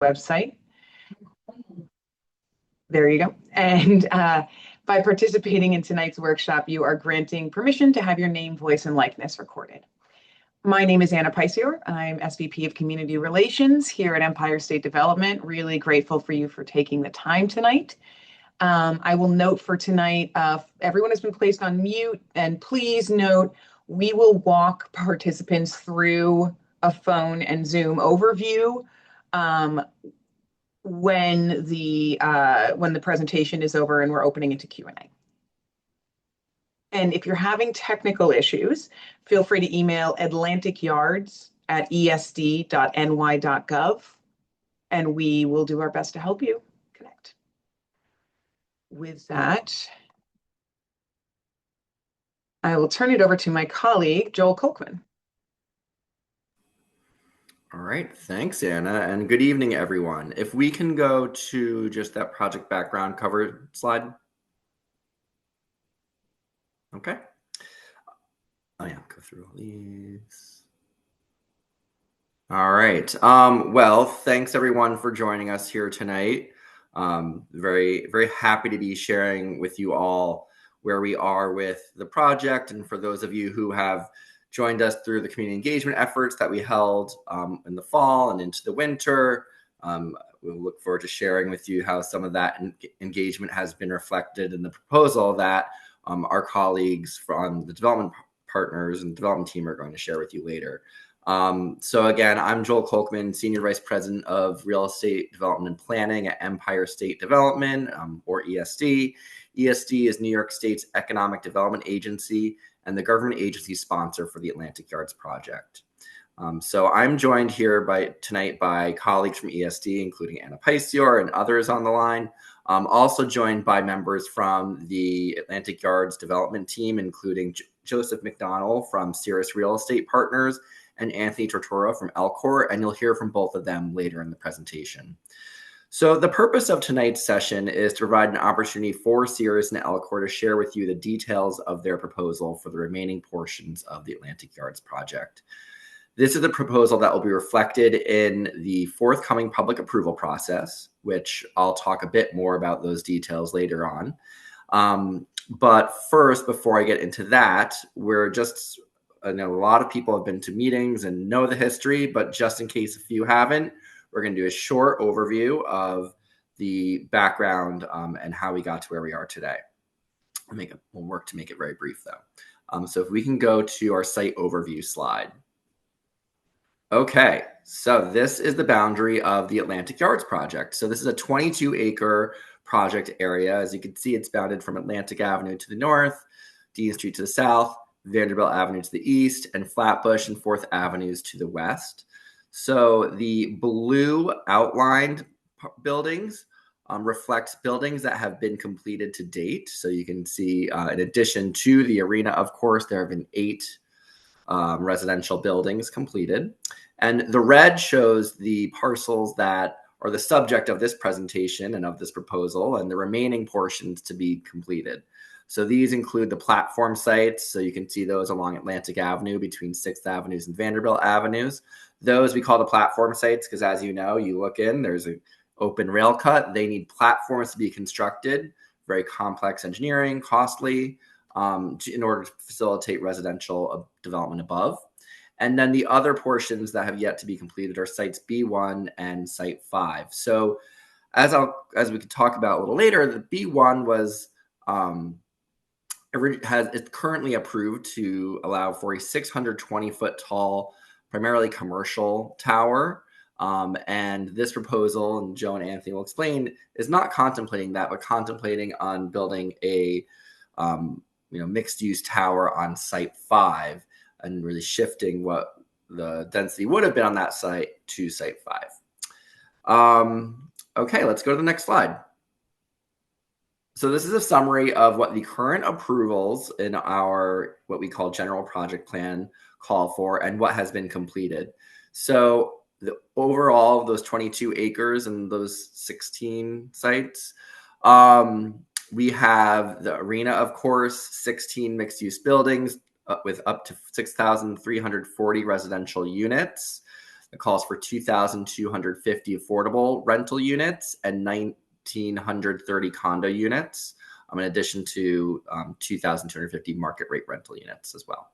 website. There you go. And by participating in tonight's workshop, you are granting permission to have your name, voice, and likeness recorded. My name is Anna Peisior. I'm SVP of Community Relations here at Empire State Development. Really grateful for you for taking the time tonight. I will note for tonight, everyone has been placed on mute, and please note, we will walk participants through a phone and Zoom overview when the presentation is over and we're opening into Q&A. And if you're having technical issues, feel free to email atlanticyards@esd.ny.gov, and we will do our best to help you connect. With that, I will turn it over to my colleague, Joel Kolkman. All right, thanks, Anna, and good evening, everyone. If we can go to just that project background cover slide. Okay. Oh yeah, go through all these. All right. Well, thanks everyone for joining us here tonight. Very, very happy to be sharing with you all where we are with the project. And for those of you who have joined us through the community engagement efforts that we held in the fall and into the winter, we'll look forward to sharing with you how some of that engagement has been reflected in the proposal that our colleagues from the development partners and development team are going to share with you later. So again, I'm Joel Kolkman, Senior Vice President of Real Estate Development and Planning at Empire State Development, or ESD. ESD is New York State's economic development agency and the government agency sponsor for the Atlantic Yards project. So I'm joined here tonight by colleagues from ESD, including Anna Peisior and others on the line. Also joined by members from the Atlantic Yards development team, including Joseph McDonnell from Cirrus Real Estate Partners and Anthony Tortora from Elcor, and you'll hear from both of them later in the presentation. So the purpose of tonight's session is to provide an opportunity for Cirrus and Elcor to share with you the details of their proposal for the remaining portions of the Atlantic Yards project. This is a proposal that will be reflected in the forthcoming public approval process, which I'll talk a bit more about those details later on. But first, before I get into that, I know a lot of people have been to meetings and know the history, but just in case a few haven't, we're going to do a short overview of the background and how we got to where we are today. We'll work to make it very brief, though. So if we can go to our site overview slide. Okay, so this is the boundary of the Atlantic Yards project. So this is a 22-acre project area. As you can see, it's bounded from Atlantic Avenue to the north, Dean Street to the south, Vanderbilt Avenue to the east, and Flatbush and 4th Avenues to the west. So the blue outlined buildings reflect buildings that have been completed to date. So you can see, in addition to the arena, of course, there have been 8 residential buildings completed. And the red shows the parcels that are the subject of this presentation and of this proposal, and the remaining portions to be completed. So these include the platform sites. So you can see those along Atlantic Avenue between 6th Avenues and Vanderbilt Avenues. Those we call the platform sites because, as you know, you look in, there's an open rail cut. They need platforms to be constructed, very complex engineering, costly, in order to facilitate residential development above. And then the other portions that have yet to be completed are sites B1 and site 5. So as we could talk about a little later, the B1 was it's currently approved to allow for a 620-foot tall, primarily commercial tower. And this proposal, and Joe and Anthony will explain, is not contemplating that, but contemplating on building a mixed-use tower on site 5 and really shifting what the density would have been on that site to site 5. Okay, let's go to the next slide. So this is a summary of what the current approvals in our, what we call general project plan, call for and what has been completed. So the overall of those 22 acres and those 16 sites, we have the arena, of course, 16 mixed-use buildings with up to 6,340 residential units. that calls for 2,250 affordable rental units and 1,930 condo units, in addition to 2,250 market rate rental units as well.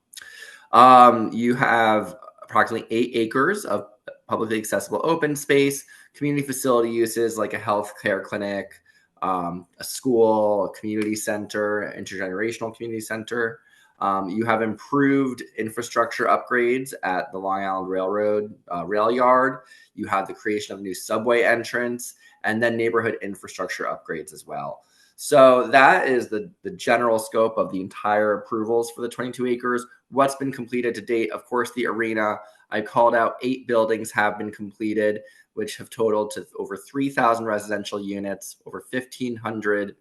You have approximately 8 acres of publicly accessible open space, community facility uses like a healthcare clinic, a school, a community center, intergenerational community center. You have improved infrastructure upgrades at the Long Island Railroad rail yard. You have the creation of a new subway entrance, and then neighborhood infrastructure upgrades as well. So that is the general scope of the entire approvals for the 22 acres. What's been completed to date? Of course, the arena. I called out 8 buildings have been completed, which have totaled to over 3,000 residential units, over 1,500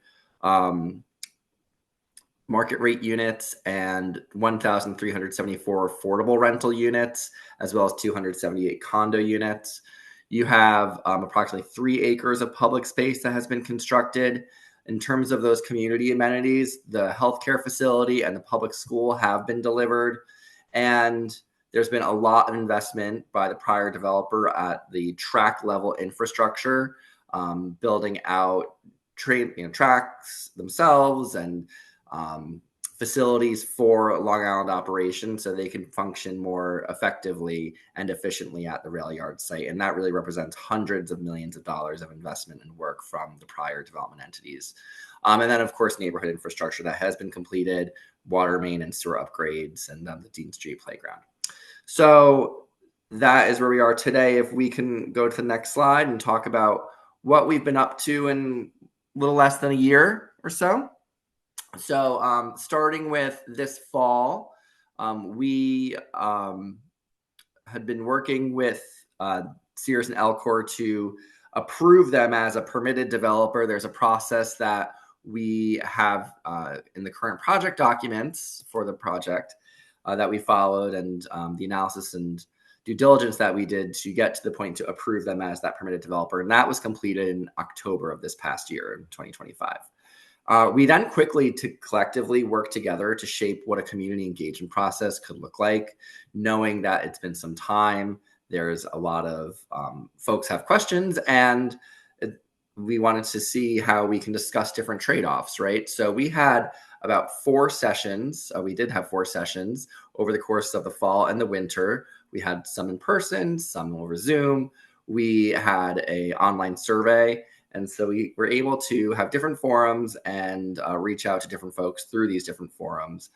market rate units, and 1,374 affordable rental units, as well as 278 condo units. You have approximately 3 acres of public space that has been constructed. In terms of those community amenities, the healthcare facility and the public school have been delivered. And there's been a lot of investment by the prior developer at the track level infrastructure, building out tracks themselves and facilities for Long Island operations so they can function more effectively and efficiently at the rail yard site. And that really represents hundreds of millions of dollars of investment and work from the prior development entities. And then, of course, neighborhood infrastructure that has been completed, water main and sewer upgrades, and the Dean Street playground. So that is where we are today. If we can go to the next slide and talk about what we've been up to in a little less than a year or so. So starting with this fall, we had been working with Sears and Elcor to approve them as a permitted developer. There's a process that we have in the current project documents for the project that we followed, and the analysis and due diligence that we did to get to the point to approve them as that permitted developer. And that was completed in October of this past year, in 2025. We then quickly collectively work together to shape what a community engagement process could look like, knowing that it's been some time. There's a lot of folks have questions, and we wanted to see how we can discuss different trade-offs, right? So we had about 4 sessions. We did have 4 sessions over the course of the fall and the winter. We had some in person, some over Zoom. We had an online survey. And so we were able to have different forums and reach out to different folks through these different forums.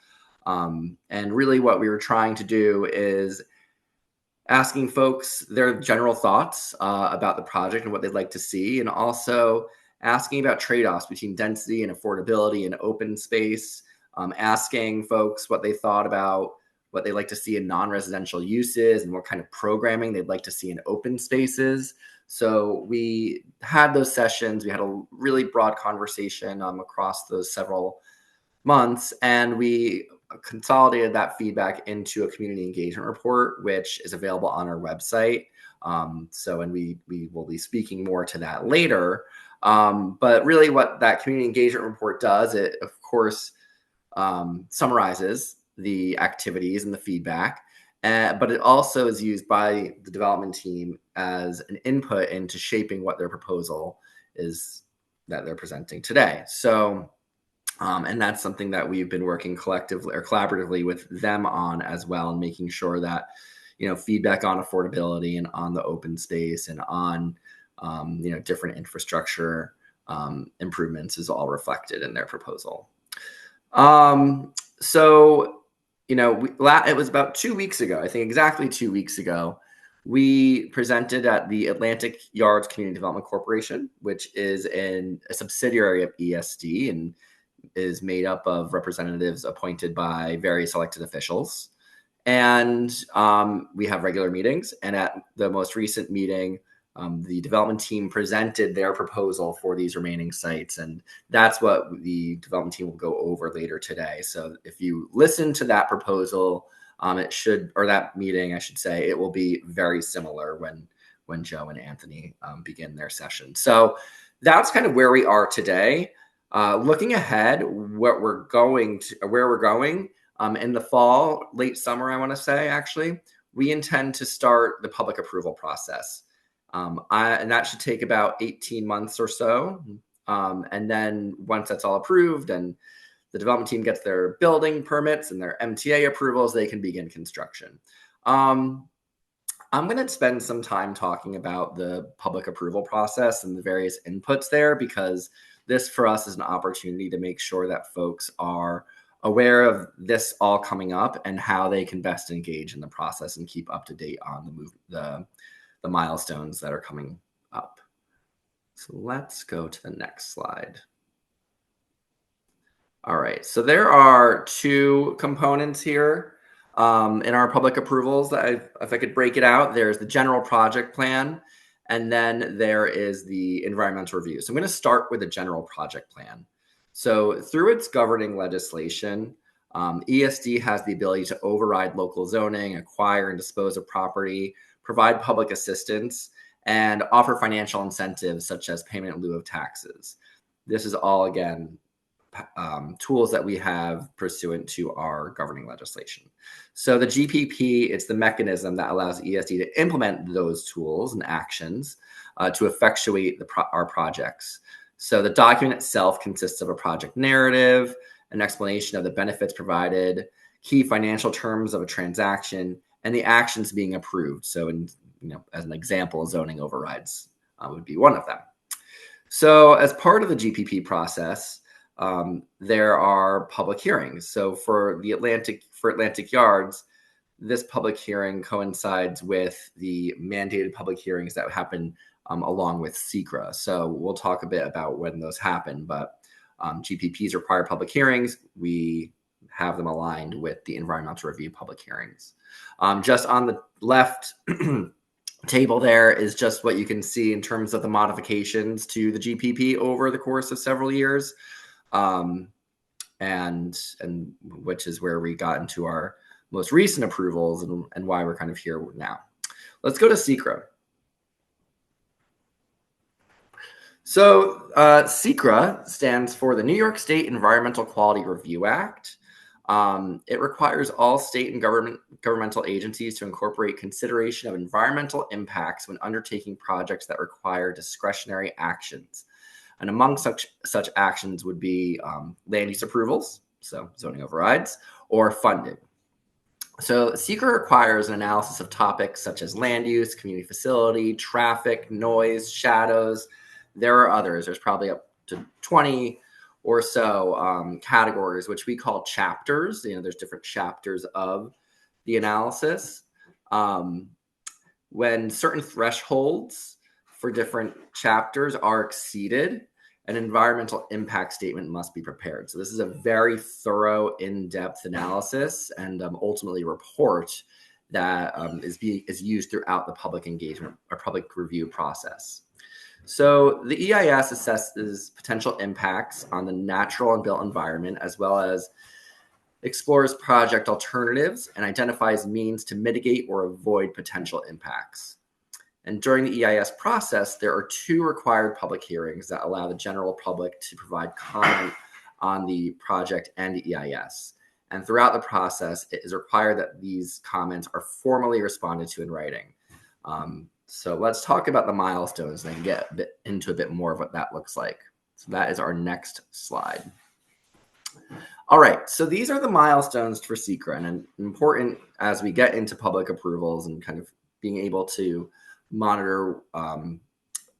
And really what we were trying to do is asking folks their general thoughts about the project and what they'd like to see, and also asking about trade-offs between density and affordability and open space, asking folks what they thought about what they like to see in non-residential uses and what kind of programming they'd like to see in open spaces. So we had those sessions. We had a really broad conversation across those several months, and we consolidated that feedback into a community engagement report, which is available on our website. And we will be speaking more to that later. But really what that community engagement report does, it of course summarizes the activities and the feedback, but it also is used by the development team as an input into shaping what their proposal is that they're presenting today. So, and that's something that we've been working collectively or collaboratively with them on as well, and making sure that, feedback on affordability and on the open space and on, different infrastructure improvements is all reflected in their proposal. It was about 2 weeks ago, I think exactly 2 weeks ago, we presented at the Atlantic Yards Community Development Corporation, which is a subsidiary of ESD and is made up of representatives appointed by various elected officials. And we have regular meetings. And at the most recent meeting, the development team presented their proposal for these remaining sites. And that's what the development team will go over later today. So if you listen to that proposal, that meeting, I should say, it will be very similar when Joe and Anthony begin their session. So that's kind of where we are today. Looking ahead, where we're going in the fall, late summer, I want to say, actually, we intend to start the public approval process. And that should take about 18 months or so. And then once that's all approved and the development team gets their building permits and their MTA approvals, they can begin construction. I'm going to spend some time talking about the public approval process and the various inputs there, because this for us is an opportunity to make sure that folks are aware of this all coming up and how they can best engage in the process and keep up to date on the milestones that are coming up. So let's go to the next slide. All right, so there are two components here in our public approvals that if I could break it out, there's the general project plan, and then there is the environmental review. So I'm going to start with the general project plan. So through its governing legislation, ESD has the ability to override local zoning, acquire and dispose of property, provide public assistance, and offer financial incentives such as payment in lieu of taxes. This is all, again, tools that we have pursuant to our governing legislation. So the GPP, it's the mechanism that allows ESD to implement those tools and actions to effectuate our projects. So the document itself consists of a project narrative, an explanation of the benefits provided, key financial terms of a transaction, and the actions being approved. So, as an example, zoning overrides would be one of them. So as part of the GPP process, there are public hearings. So for Atlantic Yards, this public hearing coincides with the mandated public hearings that happen along with SECRA. So we'll talk a bit about when those happen, but GPPs require public hearings. We have them aligned with the environmental review public hearings. Just on the left table there is just what you can see in terms of the modifications to the GPP over the course of several years. And which is where we got into our most recent approvals and why we're kind of here now. Let's go to SECRA. So SECRA stands for the New York State Environmental Quality Review Act. It requires all state and governmental agencies to incorporate consideration of environmental impacts when undertaking projects that require discretionary actions. And among such actions would be land use approvals, so zoning overrides, or funding. So SECRA requires an analysis of topics such as land use, community facility, traffic, noise, shadows. There are others. There's probably up to 20 or so categories, which we call chapters. There's different chapters of the analysis. When certain thresholds for different chapters are exceeded, an environmental impact statement must be prepared. So this is a very thorough, in-depth analysis and ultimately report that is used throughout the public engagement or public review process. So the EIS assesses potential impacts on the natural and built environment, as well as explores project alternatives and identifies means to mitigate or avoid potential impacts. And during the EIS process, there are two required public hearings that allow the general public to provide comment on the project and the EIS. And throughout the process, it is required that these comments are formally responded to in writing. So let's talk about the milestones and then get into a bit more of what that looks like. So that is our next slide. All right, so these are the milestones for SECRA, and important as we get into public approvals and kind of being able to monitor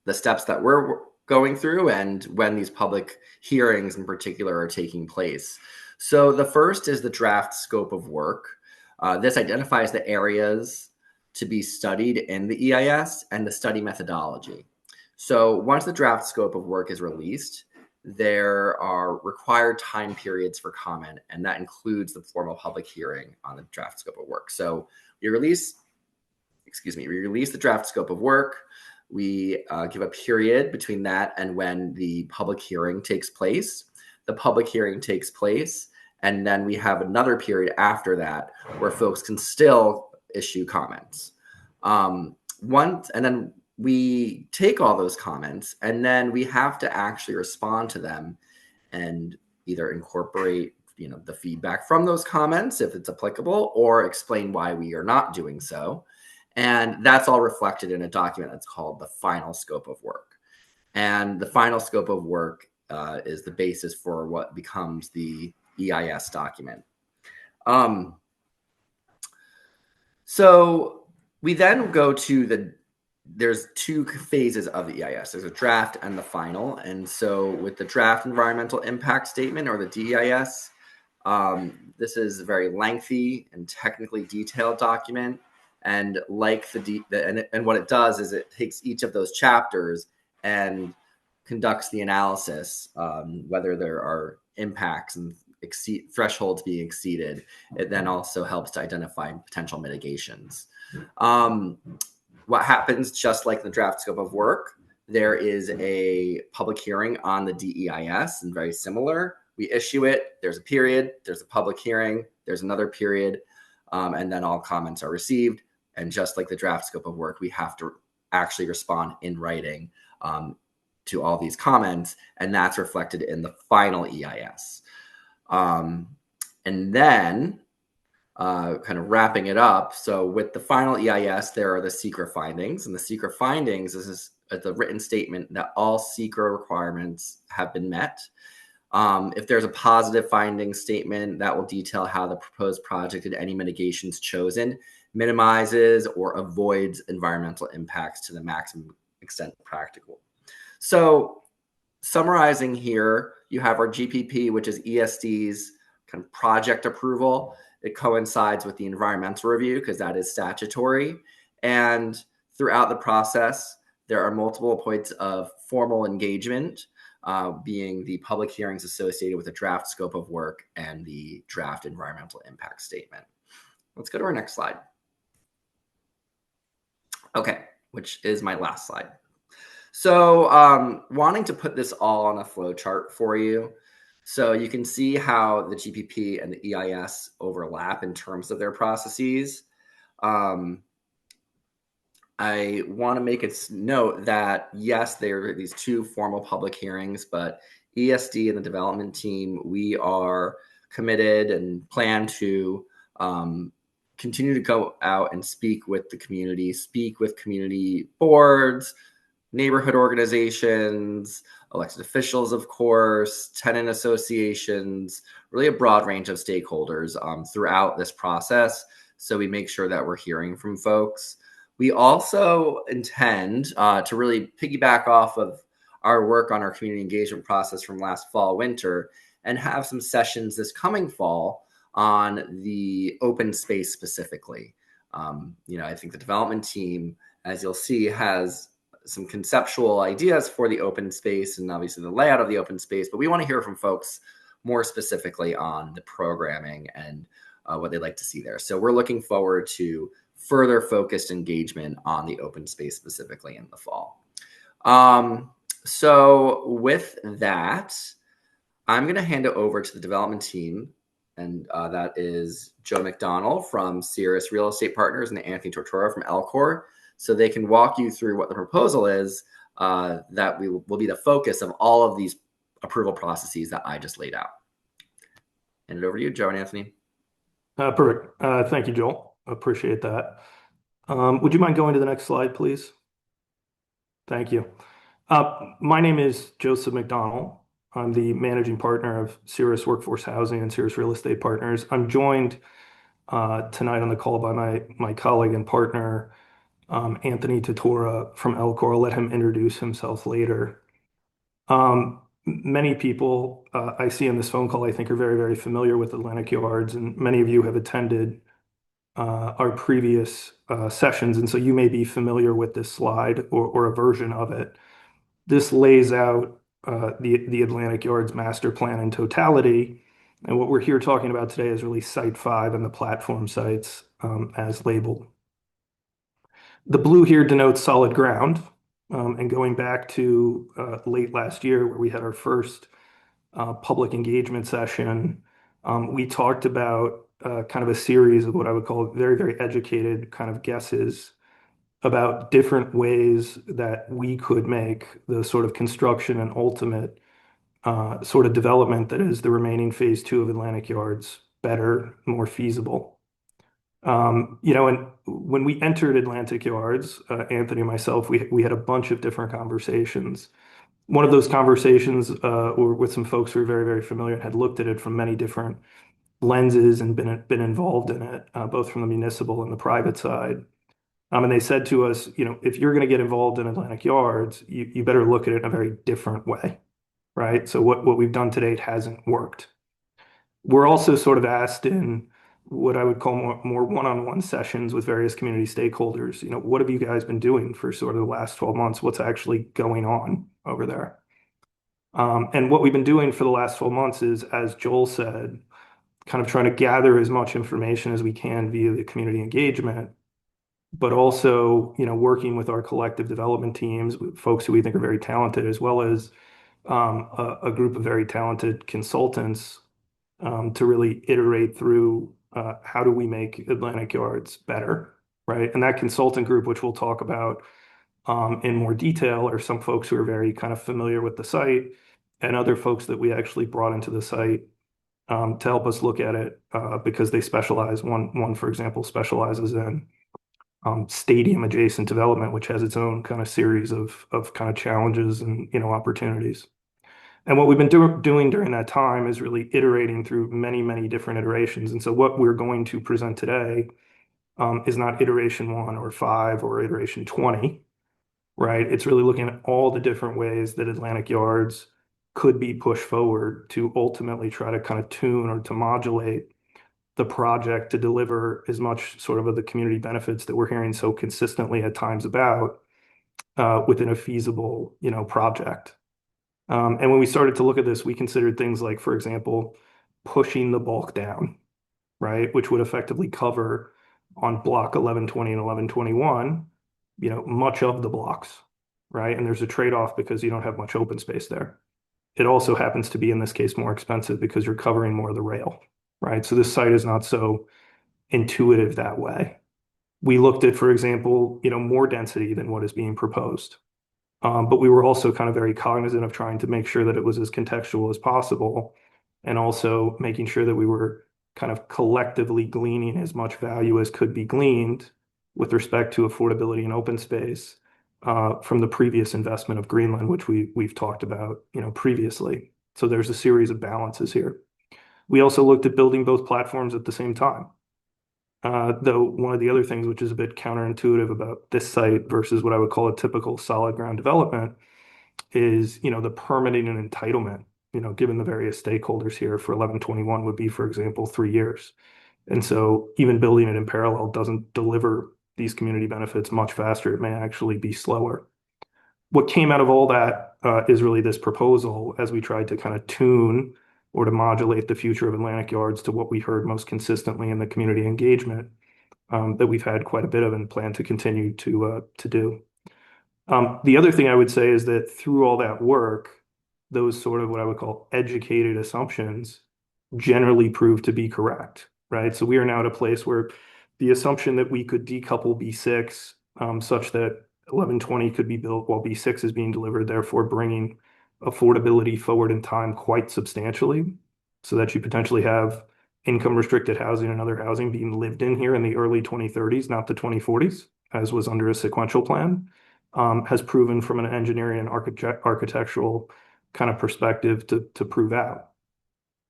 the steps that we're going through and when these public hearings in particular are taking place. So the first is the draft scope of work. This identifies the areas to be studied in the EIS and the study methodology. So once the draft scope of work is released, there are required time periods for comment, and that includes the formal public hearing on the draft scope of work. So we release the draft scope of work. We give a period between that and when the public hearing takes place. The public hearing takes place, and then we have another period after that where folks can still issue comments. And then we take all those comments, and then we have to actually respond to them and either incorporate the feedback from those comments if it's applicable, or explain why we are not doing so. And that's all reflected in a document that's called the final scope of work. And the final scope of work is the basis for what becomes the EIS document. So we then go to there's two phases of the EIS. There's a draft and the final. And so with the draft environmental impact statement, or the DEIS, this is a very lengthy and technically detailed document. And like and what it does is it takes each of those chapters and conducts the analysis, whether there are impacts and thresholds being exceeded. It then also helps to identify potential mitigations. What happens, just like the draft scope of work, there is a public hearing on the DEIS, and very similar. We issue it, there's a period, there's a public hearing, there's another period, and then all comments are received. And just like the draft scope of work, we have to actually respond in writing to all these comments, and that's reflected in the final EIS. And then kind of wrapping it up. So with the final EIS, there are the SECRA findings, and the SECRA findings is the written statement that all SECRA requirements have been met. If there's a positive finding statement, that will detail how the proposed project and any mitigations chosen minimizes or avoids environmental impacts to the maximum extent practical. So summarizing here, you have our GPP, which is ESD's kind of project approval. It coincides with the environmental review because that is statutory. And throughout the process, there are multiple points of formal engagement, being the public hearings associated with the draft scope of work and the draft environmental impact statement. Let's go to our next slide. Okay, which is my last slide. So wanting to put this all on a flow chart for you. So you can see how the GPP and the EIS overlap in terms of their processes. I want to make it note that, yes, there are these two formal public hearings, but ESD and the development team, we are committed and plan to continue to go out and speak with the community, speak with community boards, neighborhood organizations, elected officials, of course, tenant associations, really a broad range of stakeholders throughout this process. So we make sure that we're hearing from folks. We also intend to really piggyback off of our work on our community engagement process from last fall, winter, and have some sessions this coming fall on the open space specifically. I think the development team, as you'll see, has some conceptual ideas for the open space and obviously the layout of the open space, but we want to hear from folks more specifically on the programming and what they'd like to see there. So we're looking forward to further focused engagement on the open space specifically in the fall. So with that, I'm going to hand it over to the development team, and that is Joe McDonald from Cirrus Real Estate Partners and Anthony Tortora from Elcor, so they can walk you through what the proposal is that will be the focus of all of these approval processes that I just laid out. Hand it over to you, Joe and Anthony. Perfect. Thank you, Joel. Appreciate that. Would you mind going to the next slide, please? Thank you. My name is Joseph McDonald. I'm the managing partner of Cirrus Workforce Housing and Cirrus Real Estate Partners. I'm joined tonight on the call by my colleague and partner, Anthony Tortora from Elcor. I'll let him introduce himself later. Many people I see in this phone call, I think, are very, very familiar with Atlantic Yards, and many of you have attended our previous sessions, and so you may be familiar with this slide or a version of it. This lays out the Atlantic Yards master plan in totality, and what we're here talking about today is really Site 5 and the platform sites as labeled. The blue here denotes solid ground, and going back to late last year where we had our first public engagement session, we talked about kind of a series of what I would call very, very educated kind of guesses about different ways that we could make the sort of construction and ultimate sort of development that is the remaining phase two of Atlantic Yards better, more feasible. And when we entered Atlantic Yards, Anthony and myself, we had a bunch of different conversations. One of those conversations were with some folks who were very, very familiar and had looked at it from many different lenses and been involved in it, both from the municipal and the private side. And they said to us, if you're going to get involved in Atlantic Yards, you better look at it in a very different way, right? So what we've done to date hasn't worked. We're also sort of asked in what I would call more one-on-one sessions with various community stakeholders. What have you guys been doing for sort of the last 12 months? What's actually going on over there? And what we've been doing for the last 12 months is, as Joel said, kind of trying to gather as much information as we can via the community engagement, but also, working with our collective development teams, with folks who we think are very talented, as well as a group of very talented consultants to really iterate through how do we make Atlantic Yards better, right? And that consultant group, which we'll talk about in more detail, are some folks who are very kind of familiar with the site and other folks that we actually brought into the site to help us look at it because they specialize. One, for example, specializes in stadium adjacent development, which has its own kind of series of kind of challenges and opportunities. And what we've been doing during that time is really iterating through many, many different iterations. And so what we're going to present today is not iteration 1 or 5 or iteration 20, right? It's really looking at all the different ways that Atlantic Yards could be pushed forward to ultimately try to kind of tune or to modulate the project to deliver as much sort of the community benefits that we're hearing so consistently at times about within a feasible, project. And when we started to look at this, we considered things like, for example, pushing the bulk down, right? Which would effectively cover on block 1120 and 1121, much of the blocks, right? And there's a trade-off because you don't have much open space there. It also happens to be, in this case, more expensive because you're covering more of the rail, right? So this site is not so intuitive that way. We looked at, for example, more density than what is being proposed. But we were also kind of very cognizant of trying to make sure that it was as contextual as possible, and also making sure that we were kind of collectively gleaning as much value as could be gleaned with respect to affordability and open space from the previous investment of Greenland, which we've talked about, previously. So there's a series of balances here. We also looked at building both platforms at the same time. Though one of the other things which is a bit counterintuitive about this site versus what I would call a typical solid ground development is, the permitting and entitlement, given the various stakeholders here for 1121 would be, for example, 3 years. And so even building it in parallel doesn't deliver these community benefits much faster. It may actually be slower. What came out of all that is really this proposal as we tried to kind of tune or to modulate the future of Atlantic Yards to what we heard most consistently in the community engagement that we've had quite a bit of and plan to continue to do. The other thing I would say is that through all that work, those sort of what I would call educated assumptions generally prove to be correct, right? So we are now at a place where the assumption that we could decouple B6 such that 1120 could be built while B6 is being delivered, therefore bringing affordability forward in time quite substantially, so that you potentially have income restricted housing and other housing being lived in here in the early 2030s, not the 2040s, as was under a sequential plan, has proven from an engineering and architectural kind of perspective to prove out.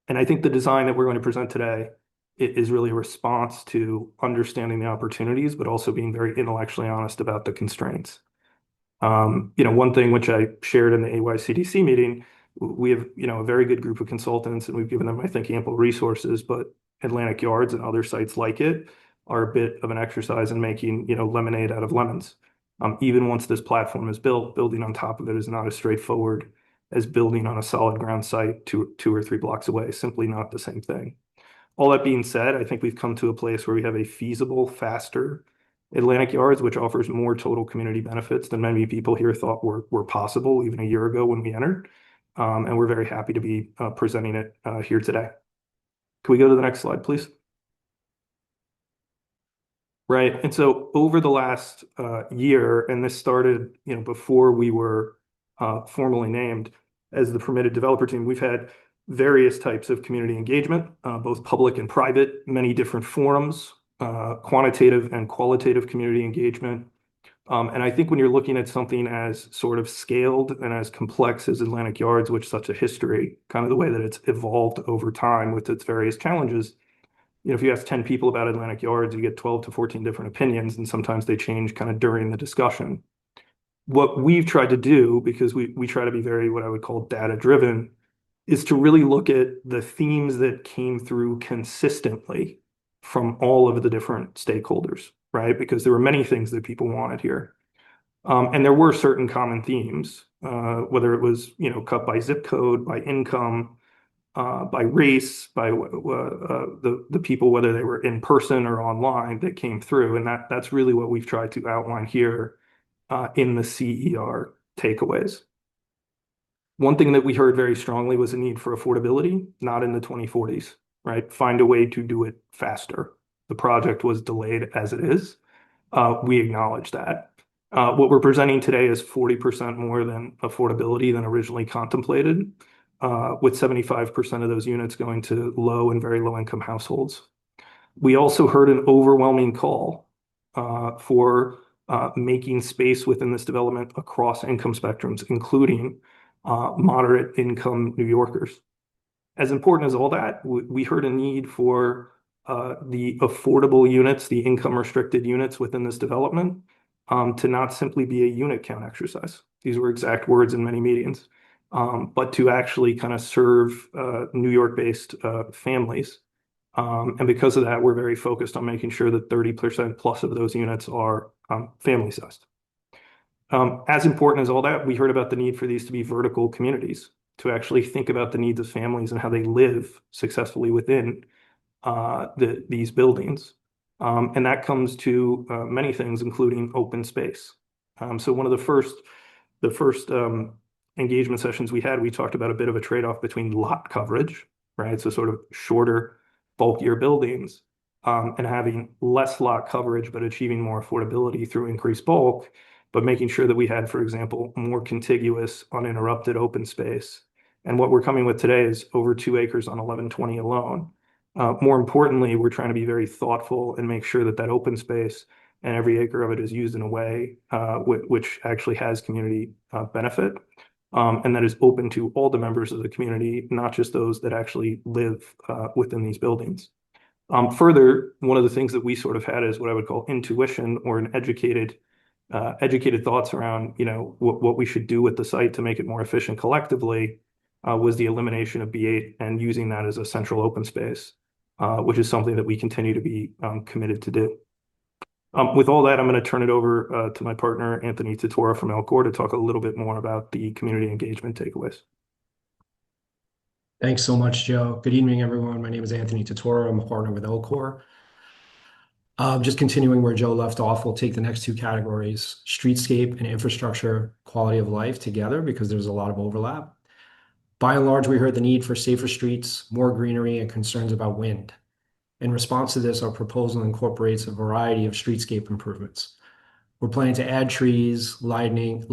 And I think the design that we're going to present today is really a response to understanding the opportunities, but also being very intellectually honest about the constraints. One thing which I shared in the AYCDC meeting, we have, a very good group of consultants and we've given them, I think, ample resources, but Atlantic Yards and other sites like it are a bit of an exercise in making, lemonade out of lemons. Even once this platform is built, building on top of it is not as straightforward as building on a solid ground site two or three blocks away. Simply not the same thing. All that being said, I think we've come to a place where we have a feasible, faster Atlantic Yards, which offers more total community benefits than many people here thought were possible even a year ago when we entered. And we're very happy to be presenting it here today. Can we go to the next slide, please? Right. And so over the last year, and this started, before we were formally named, as the permitted developer team, we've had various types of community engagement, both public and private, many different forums, quantitative and qualitative community engagement. And I think when you're looking at something as sort of scaled and as complex as Atlantic Yards, which such a history, kind of the way that it's evolved over time with its various challenges, if you ask 10 people about Atlantic Yards, you get 12 to 14 different opinions, and sometimes they change kind of during the discussion. What we've tried to do, because we try to be very what I would call data-driven, is to really look at the themes that came through consistently from all of the different stakeholders, right? Because there were many things that people wanted here. And there were certain common themes, whether it was, cut by zip code, by income, by race, by the people, whether they were in person or online, that came through. And that's really what we've tried to outline here in the CER takeaways. One thing that we heard very strongly was a need for affordability, not in the 2040s, right? Find a way to do it faster. The project was delayed as it is. We acknowledge that. What we're presenting today is 40% more than affordability than originally contemplated, with 75% of those units going to low and very low income households. We also heard an overwhelming call for making space within this development across income spectrums, including moderate income New Yorkers. As important as all that, we heard a need for the affordable units, the income restricted units within this development, to not simply be a unit count exercise. These were exact words in many meetings, but to actually kind of serve New York-based families. And because of that, we're very focused on making sure that 30% plus of those units are family-sized. As important as all that, we heard about the need for these to be vertical communities, to actually think about the needs of families and how they live successfully within these buildings. And that comes to many things, including open space. So one of the first engagement sessions we had, we talked about a bit of a trade-off between lot coverage, right? So sort of shorter, bulkier buildings, and having less lot coverage, but achieving more affordability through increased bulk, but making sure that we had, for example, more contiguous, uninterrupted open space. And what we're coming with today is over 2 acres on 1120 alone. More importantly, we're trying to be very thoughtful and make sure that that open space and every acre of it is used in a way which actually has community benefit, and that is open to all the members of the community, not just those that actually live within these buildings. Further, one of the things that we sort of had is what I would call intuition, or an educated thoughts around, what we should do with the site to make it more efficient collectively, was the elimination of B8 and using that as a central open space, which is something that we continue to be committed to do. With all that, I'm going to turn it over to my partner, Anthony Tortora from Elcor, to talk a little bit more about the community engagement takeaways. Thanks so much, Joe. Good evening, everyone. My name is Anthony Tortora. I'm a partner with Elcor. Just continuing where Joe left off, we'll take the next 2 categories, streetscape and infrastructure quality of life, together because there's a lot of overlap. By and large, we heard the need for safer streets, more greenery, and concerns about wind. In response to this, our proposal incorporates a variety of streetscape improvements. We're planning to add trees, lighting,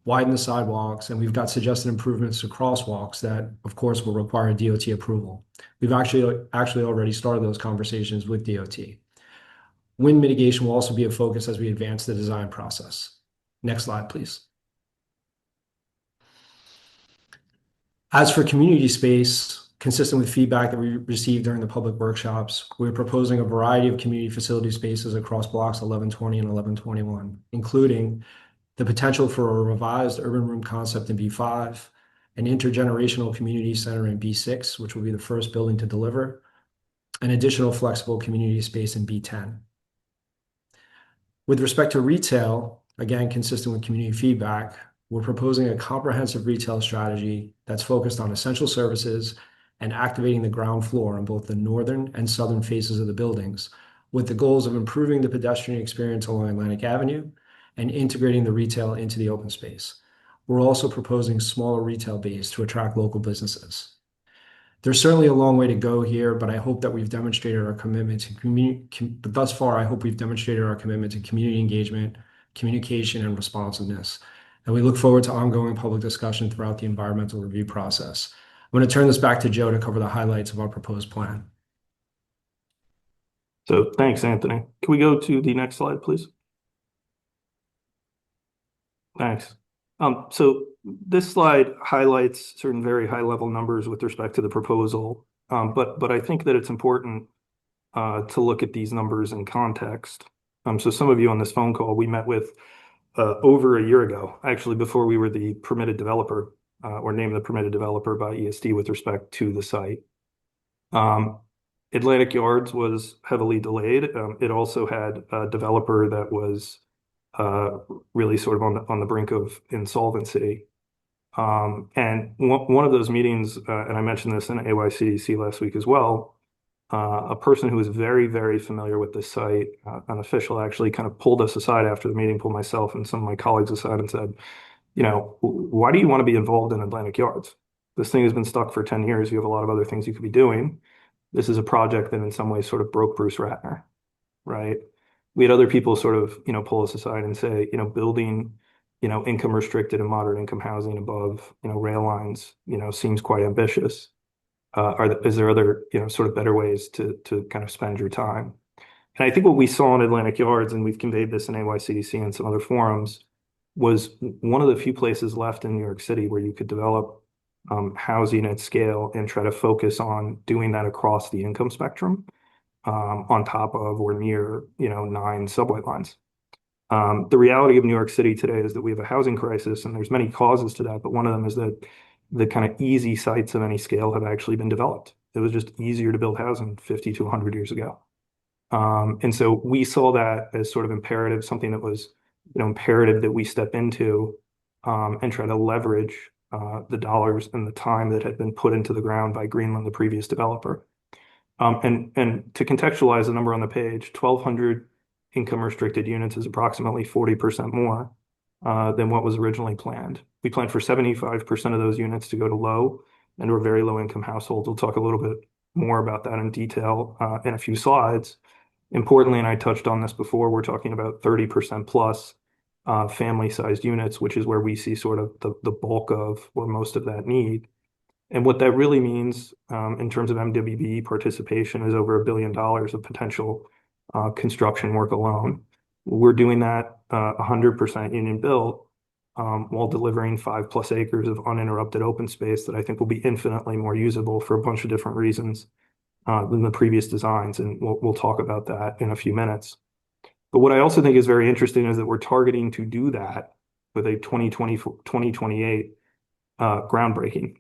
widen the sidewalks, and we've got suggested improvements to crosswalks that, of course, will require DOT approval. We've actually already started those conversations with DOT. Wind mitigation will also be a focus as we advance the design process. Next slide, please. As for community space, consistent with feedback that we received during the public workshops, we're proposing a variety of community facility spaces across blocks 1120 and 1121, including the potential for a revised urban room concept in B5, an intergenerational community center in B6, which will be the first building to deliver, an additional flexible community space in B10. With respect to retail, again, consistent with community feedback, we're proposing a comprehensive retail strategy that's focused on essential services and activating the ground floor on both the northern and southern faces of the buildings, with the goals of improving the pedestrian experience along Atlantic Avenue and integrating the retail into the open space. We're also proposing smaller retail bays to attract local businesses. There's certainly a long way to go here, but I hope that we've demonstrated our commitment to community engagement, communication, and responsiveness. and we look forward to ongoing public discussion throughout the environmental review process. I'm going to turn this back to Joe to cover the highlights of our proposed plan. So thanks, Anthony. Can we go to the next slide, please? Thanks. So this slide highlights certain very high-level numbers with respect to the proposal, but I think that it's important to look at these numbers in context. So some of you on this phone call, we met with over a year ago, actually before we were the permitted developer or named the permitted developer by ESD with respect to the site. Atlantic Yards was heavily delayed. It also had a developer that was really sort of on the brink of insolvency. And one of those meetings, and I mentioned this in AYCDC last week as well, a person who was very, very familiar with this site, an official actually kind of pulled us aside after the meeting, pulled myself and some of my colleagues aside and said, why do you want to be involved in Atlantic Yards? This thing has been stuck for 10 years. You have a lot of other things you could be doing. This is a project that in some ways sort of broke Bruce Ratner, right? We had other people sort of, pull us aside and say, building, income restricted and moderate income housing above, rail lines, seems quite ambitious. Is there other, sort of better ways to kind of spend your time? And I think what we saw in Atlantic Yards, and we've conveyed this in AYCDC and some other forums, was one of the few places left in New York City where you could develop housing at scale and try to focus on doing that across the income spectrum on top of or near, 9 subway lines. The reality of New York City today is that we have a housing crisis, and there's many causes to that, but one of them is that the kind of easy sites of any scale have actually been developed. It was just easier to build housing 50 to 100 years ago. And so we saw that as sort of imperative, something that was, imperative that we step into and try to leverage the dollars and the time that had been put into the ground by Greenland, the previous developer. And to contextualize the number on the page, 1,200 income restricted units is approximately 40% more than what was originally planned. We planned for 75% of those units to go to low and or very low income households. We'll talk a little bit more about that in detail in a few slides. Importantly, and I touched on this before, we're talking about 30% plus family-sized units, which is where we see sort of the bulk of or most of that need. And what that really means in terms of MWB participation is over $1 billion of potential construction work alone. We're doing that 100% union built while delivering 5+ acres of uninterrupted open space that I think will be infinitely more usable for a bunch of different reasons than the previous designs. And we'll talk about that in a few minutes. But what I also think is very interesting is that we're targeting to do that with a 2028 groundbreaking.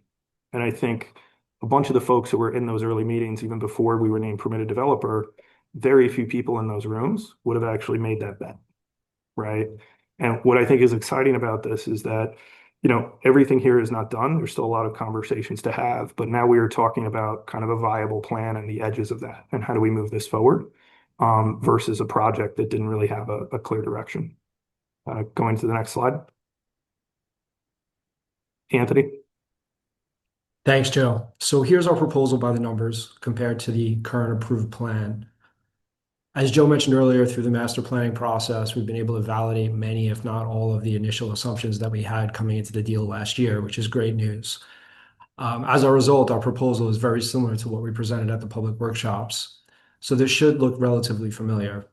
And I think a bunch of the folks who were in those early meetings, even before we were named permitted developer, very few people in those rooms would have actually made that bet, right? And what I think is exciting about this is that, everything here is not done. There's still a lot of conversations to have, but now we are talking about kind of a viable plan and the edges of that, and how do we move this forward versus a project that didn't really have a clear direction. Going to the next slide. Anthony. Thanks, Joe. So here's our proposal by the numbers compared to the current approved plan. As Joe mentioned earlier, through the master planning process, we've been able to validate many, if not all, of the initial assumptions that we had coming into the deal last year, which is great news. As a result, our proposal is very similar to what we presented at the public workshops. So this should look relatively familiar.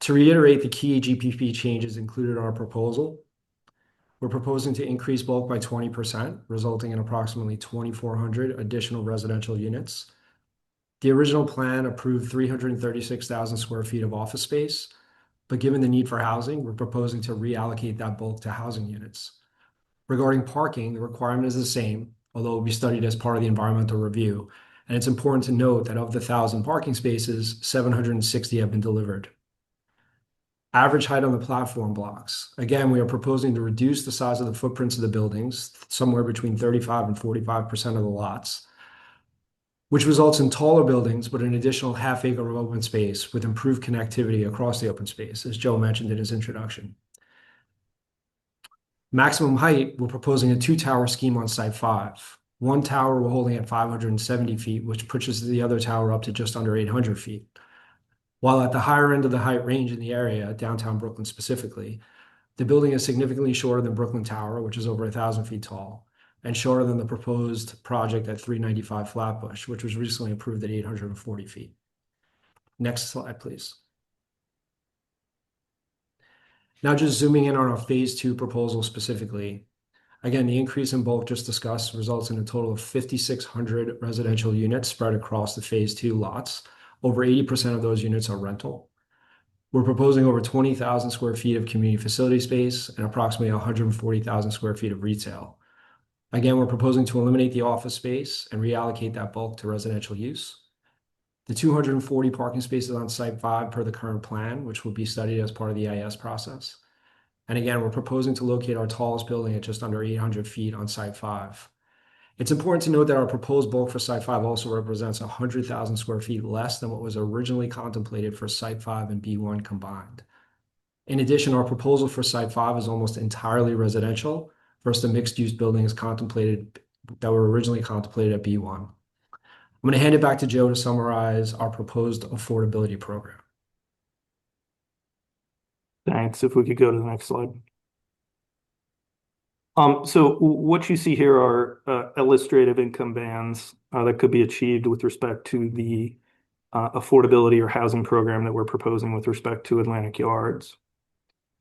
To reiterate the key GPP changes included in our proposal, we're proposing to increase bulk by 20%, resulting in approximately 2,400 additional residential units. The original plan approved 336,000 square feet of office space, but given the need for housing, we're proposing to reallocate that bulk to housing units. Regarding parking, the requirement is the same, although it will be studied as part of the environmental review. And it's important to note that of the 1,000 parking spaces, 760 have been delivered. Average height on the platform blocks. Again, we are proposing to reduce the size of the footprints of the buildings, somewhere between 35 and 45% of the lots, which results in taller buildings, but an additional half acre of open space with improved connectivity across the open space, as Joe mentioned in his introduction. Maximum height, we're proposing a 2-tower scheme on site 5. One tower we're holding at 570 feet, which pushes the other tower up to just under 800 feet. While at the higher end of the height range in the area, downtown Brooklyn specifically, The building is significantly shorter than Brooklyn Tower, which is over 1,000 feet tall, and shorter than the proposed project at 395 Flatbush, which was recently approved at 840 feet. Next slide, please. Now just zooming in on our phase 2 proposal specifically. Again, the increase in bulk just discussed results in a total of 5,600 residential units spread across the phase 2 lots. Over 80% of those units are rental. We're proposing over 20,000 square feet of community facility space and approximately 140,000 square feet of retail. Again, we're proposing to eliminate the office space and reallocate that bulk to residential use. The 240 parking spaces on Site 5 per the current plan, which will be studied as part of the EIS process. And again, we're proposing to locate our tallest building at just under 800 feet on Site 5. It's important to note that our proposed bulk for Site 5 also represents 100,000 square feet less than what was originally contemplated for Site 5 and B1 combined. In addition, our proposal for Site 5 is almost entirely residential versus the mixed-use buildings that were originally contemplated at B1. I'm going to hand it back to Joe to summarize our proposed affordability program. Thanks. If we could go to the next slide. So what you see here are illustrative income bands that could be achieved with respect to the affordability or housing program that we're proposing with respect to Atlantic Yards.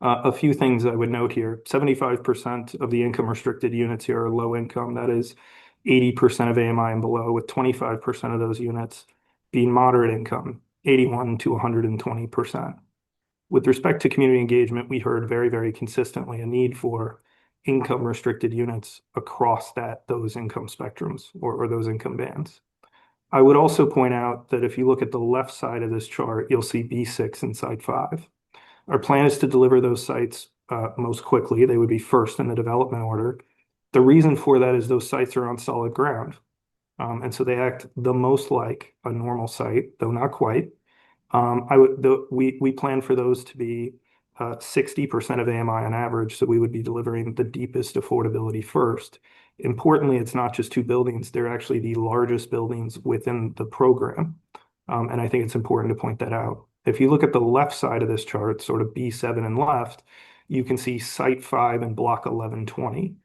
A few things I would note here. 75% of the income restricted units here are low income. That is 80% of AMI and below, with 25% of those units being moderate income, 81 to 120%. With respect to community engagement, we heard very, very consistently a need for income restricted units across those income spectrums or those income bands. I would also point out that if you look at the left side of this chart, you'll see B6 and Site 5. Our plan is to deliver those sites most quickly. They would be first in the development order. The reason for that is those sites are on solid ground. And so they act the most like a normal site, though not quite. We plan for those to be 60% of AMI on average, so we would be delivering the deepest affordability first. Importantly, it's not just two buildings, they're actually the largest buildings within the program. And I think it's important to point that out. If you look at the left side of this chart, sort of B7 and left, you can see Site 5 and Block 1120.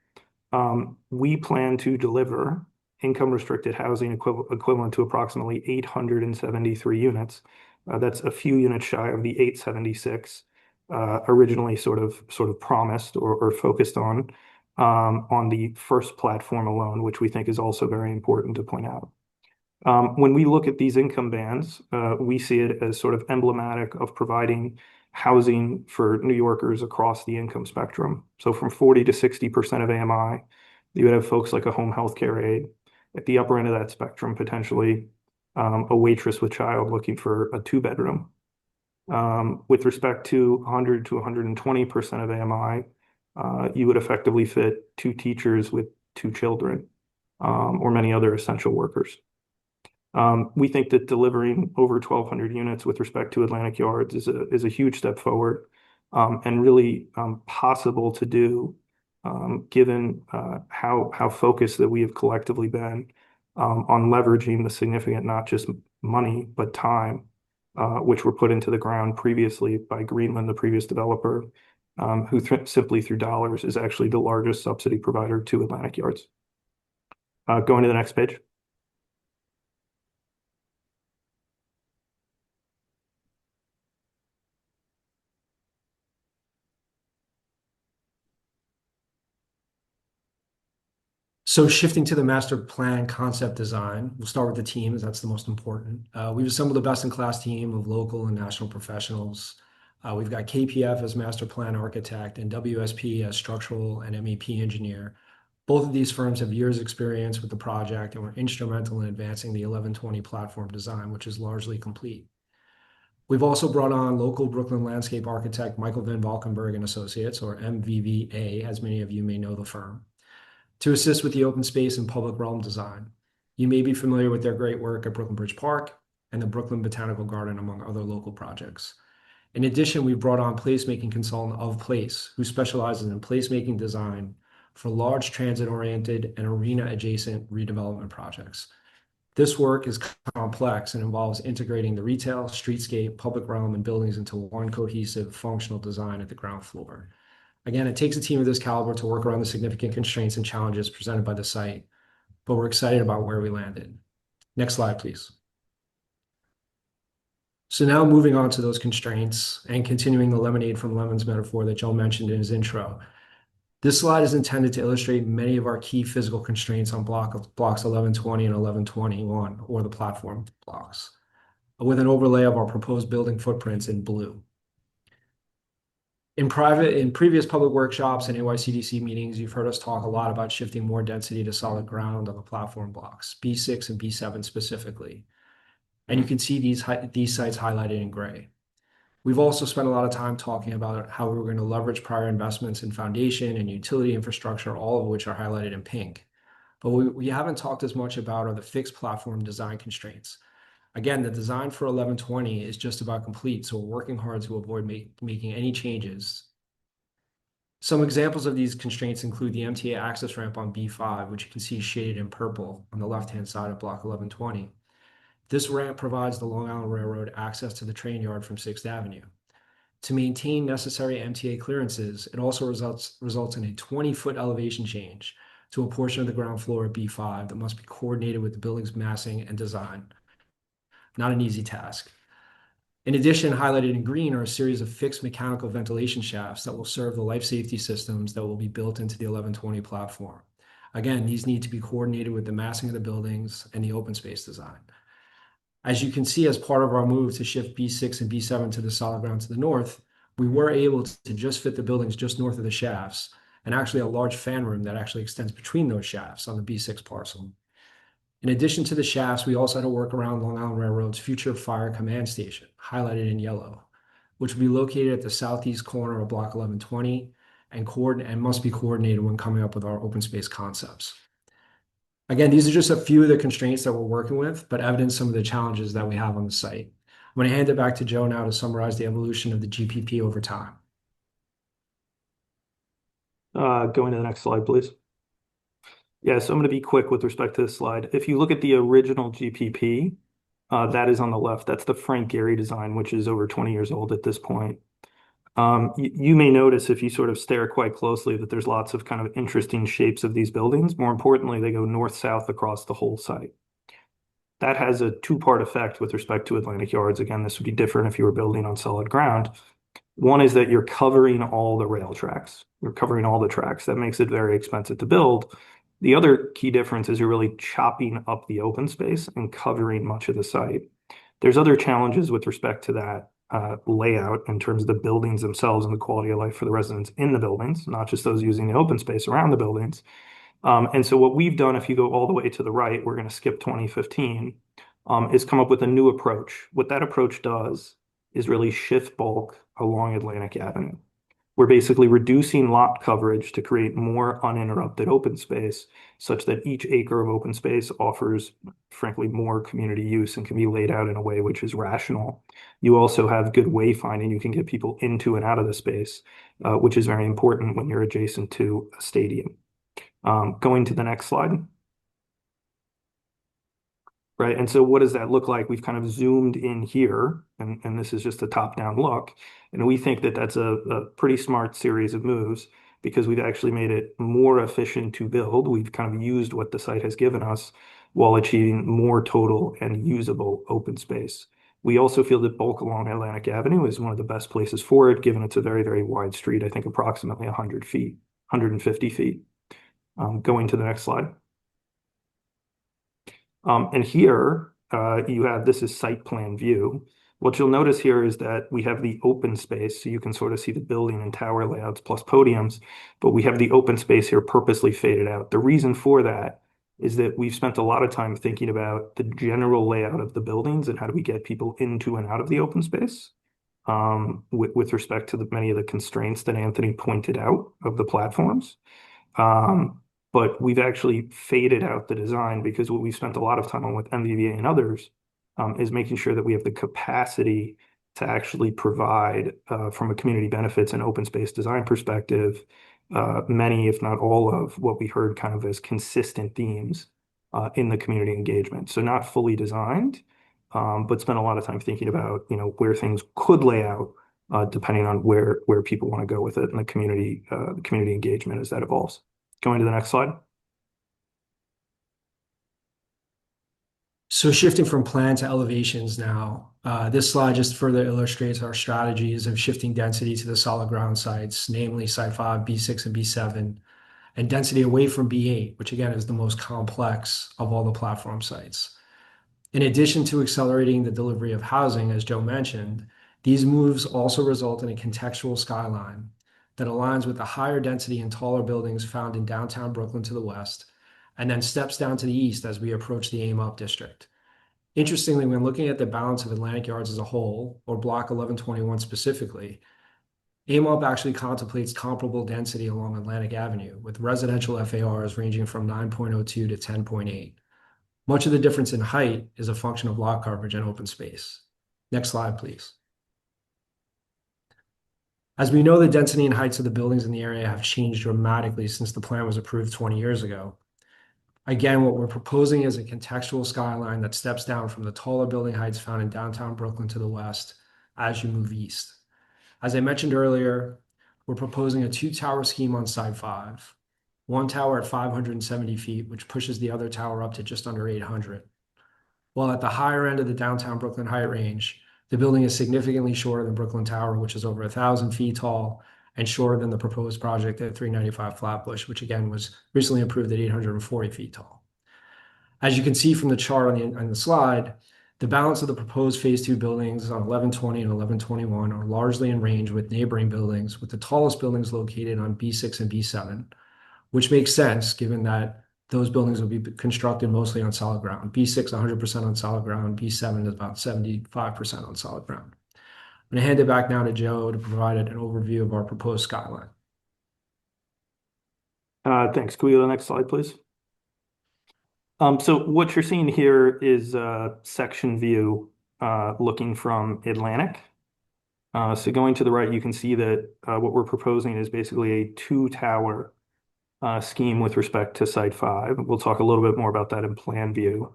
We plan to deliver income restricted housing equivalent to approximately 873 units. That's a few units shy of the 876 originally sort of promised or focused on the first platform alone, which we think is also very important to point out. When we look at these income bands, we see it as sort of emblematic of providing housing for New Yorkers across the income spectrum. So from 40 to 60% of AMI, you would have folks like a home health care aide. At the upper end of that spectrum, potentially a waitress with child looking for a 2-bedroom. With respect to 100 to 120% of AMI, you would effectively fit 2 teachers with 2 children, or many other essential workers. We think that delivering over 1,200 units with respect to Atlantic Yards is a huge step forward, and really possible to do, given how focused that we have collectively been on leveraging the significant, not just money, but time, which were put into the ground previously by Greenland, the previous developer, who simply through dollars is actually the largest subsidy provider to Atlantic Yards. Going to the next page. So shifting to the master plan concept design, we'll start with the team, as that's the most important. We've assembled a best-in-class team of local and national professionals. We've got KPF as master plan architect and WSP as structural and MEP engineer. Both of these firms have years' experience with the project and were instrumental in advancing the 1120 platform design, which is largely complete. We've also brought on local Brooklyn landscape architect Michael Van Valkenburg and Associates, or MVVA, as many of you may know the firm, to assist with the open space and public realm design. You may be familiar with their great work at Brooklyn Bridge Park and the Brooklyn Botanical Garden, among other local projects. In addition, we brought on placemaking consultant of Place, who specializes in placemaking design for large transit-oriented and arena-adjacent redevelopment projects. This work is complex and involves integrating the retail, streetscape, public realm, and buildings into one cohesive functional design at the ground floor. Again, it takes a team of this caliber to work around the significant constraints and challenges presented by the site, but we're excited about where we landed. Next slide, please. So now moving on to those constraints and continuing the lemonade from lemons metaphor that Joe mentioned in his intro. This slide is intended to illustrate many of our key physical constraints on blocks 1120 and 1121, or the platform blocks, with an overlay of our proposed building footprints in blue. In previous public workshops and AYCDC meetings, you've heard us talk a lot about shifting more density to solid ground on the platform blocks, B6 and B7 specifically. And you can see these sites highlighted in gray. We've also spent a lot of time talking about how we were going to leverage prior investments in foundation and utility infrastructure, all of which are highlighted in pink. But we haven't talked as much about are the fixed platform design constraints. Again, the design for 1120 is just about complete, so we're working hard to avoid making any changes. Some examples of these constraints include the MTA access ramp on B5, which you can see shaded in purple on the left-hand side of block 1120. This ramp provides the Long Island Railroad access to the train yard from 6th Avenue. To maintain necessary MTA clearances, it also results in a 20-foot elevation change to a portion of the ground floor at B5 that must be coordinated with the building's massing and design. Not an easy task. In addition, highlighted in green are a series of fixed mechanical ventilation shafts that will serve the life safety systems that will be built into the 1120 platform. Again, these need to be coordinated with the massing of the buildings and the open space design. As you can see, as part of our move to shift B6 and B7 to the solid ground to the north, we were able to just fit the buildings just north of the shafts, and actually a large fan room that actually extends between those shafts on the B6 parcel. In addition to the shafts, we also had to work around Long Island Railroad's future fire command station, highlighted in yellow, which will be located at the southeast corner of block 1120 and must be coordinated when coming up with our open space concepts. Again, these are just a few of the constraints that we're working with, but evidence some of the challenges that we have on the site. I'm going to hand it back to Joe now to summarize the evolution of the GPP over time. Going to the next slide, please. Yeah, so I'm going to be quick with respect to this slide. If you look at the original GPP, that is on the left. That's the Frank Gehry design, which is over 20 years old at this point. You may notice if you sort of stare quite closely that there's lots of kind of interesting shapes of these buildings. More importantly, they go north-south across the whole site. That has a two-part effect with respect to Atlantic Yards. Again, this would be different if you were building on solid ground. One is that you're covering all the rail tracks. You're covering all the tracks. That makes it very expensive to build. The other key difference is you're really chopping up the open space and covering much of the site. There's other challenges with respect to that layout in terms of the buildings themselves and the quality of life for the residents in the buildings, not just those using the open space around the buildings. And so what we've done, if you go all the way to the right, we're going to skip 2015, is come up with a new approach. What that approach does is really shift bulk along Atlantic Avenue. We're basically reducing lot coverage to create more uninterrupted open space, such that each acre of open space offers, frankly, more community use and can be laid out in a way which is rational. You also have good wayfinding. You can get people into and out of the space, which is very important when you're adjacent to a stadium. Going to the next slide. Right, and so what does that look like? We've kind of zoomed in here, and this is just a top-down look, and we think that that's a pretty smart series of moves because we've actually made it more efficient to build. We've kind of used what the site has given us while achieving more total and usable open space. We also feel that bulk along Atlantic Avenue is one of the best places for it, given it's a very, very wide street, I think approximately 100 feet, 150 feet. Going to the next slide. And here you have, this is site plan view. What you'll notice here is that we have the open space, so you can sort of see the building and tower layouts plus podiums, but we have the open space here purposely faded out. The reason for that is that we've spent a lot of time thinking about the general layout of the buildings and how do we get people into and out of the open space with respect to many of the constraints that Anthony pointed out of the platforms. But we've actually faded out the design because what we spent a lot of time on with MVVA and others is making sure that we have the capacity to actually provide, from a community benefits and open space design perspective, many, if not all of what we heard kind of as consistent themes in the community engagement. So not fully designed, but spent a lot of time thinking about, where things could lay out depending on where people want to go with it and the community engagement as that evolves. Going to the next slide. So shifting from plan to elevations now, this slide just further illustrates our strategies of shifting density to the solid ground sites, namely Site 5, B6, and B7, and density away from B8, which again is the most complex of all the platform sites. In addition to accelerating the delivery of housing, as Joe mentioned, these moves also result in a contextual skyline that aligns with the higher density and taller buildings found in downtown Brooklyn to the west, and then steps down to the east as we approach the AIM Up district. Interestingly, when looking at the balance of Atlantic Yards as a whole, or Block 1121 specifically, AIM Up actually contemplates comparable density along Atlantic Avenue, with residential FARs ranging from 9.02 to 10.8. Much of the difference in height is a function of lot coverage and open space. Next slide, please. As we know, the density and heights of the buildings in the area have changed dramatically since the plan was approved 20 years ago. Again, what we're proposing is a contextual skyline that steps down from the taller building heights found in downtown Brooklyn to the west as you move east. As I mentioned earlier, we're proposing a 2-tower scheme on Site 5, one tower at 570 feet, which pushes the other tower up to just under 800. While at the higher end of the downtown Brooklyn height range, the building is significantly shorter than Brooklyn Tower, which is over 1,000 feet tall, and shorter than the proposed project at 395 Flatbush, which again was recently approved at 840 feet tall. As you can see from the chart on the slide, the balance of the proposed Phase 2 buildings on 1120 and 1121 are largely in range with neighboring buildings, with the tallest buildings located on B6 and B7, which makes sense given that those buildings will be constructed mostly on solid ground. B6, 100% on solid ground. B7 is about 75% on solid ground. I'm going to hand it back now to Joe to provide an overview of our proposed skyline. Thanks. Can we go to the next slide, please? So what you're seeing here is a section view looking from Atlantic. So going to the right, you can see that what we're proposing is basically a 2-tower scheme with respect to Site 5. We'll talk a little bit more about that in plan view.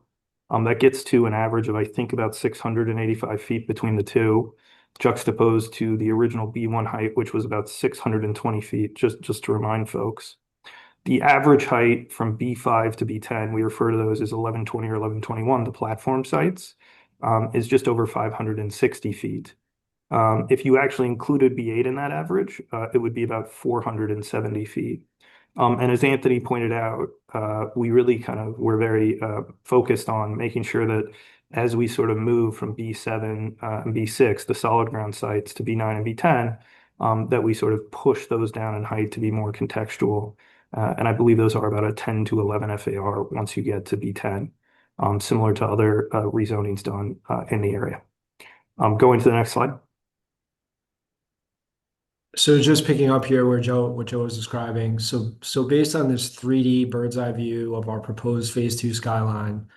That gets to an average of, I think, about 685 feet between the two, juxtaposed to the original B1 height, which was about 620 feet, just to remind folks. The average height from B5 to B10, we refer to those as 1120 or 1121, the platform sites, is just over 560 feet. If you actually included B8 in that average, it would be about 470 feet. And as Anthony pointed out, we really we're very focused on making sure that as we sort of move from B7 and B6, the solid ground sites, to B9 and B10, that we sort of push those down in height to be more contextual. And I believe those are about a 10 to 11 FAR once you get to B10, similar to other rezonings done in the area. Going to the next slide. So just picking up here what Joe was describing. So based on this 3D bird's eye view of our proposed Phase 2 skyline,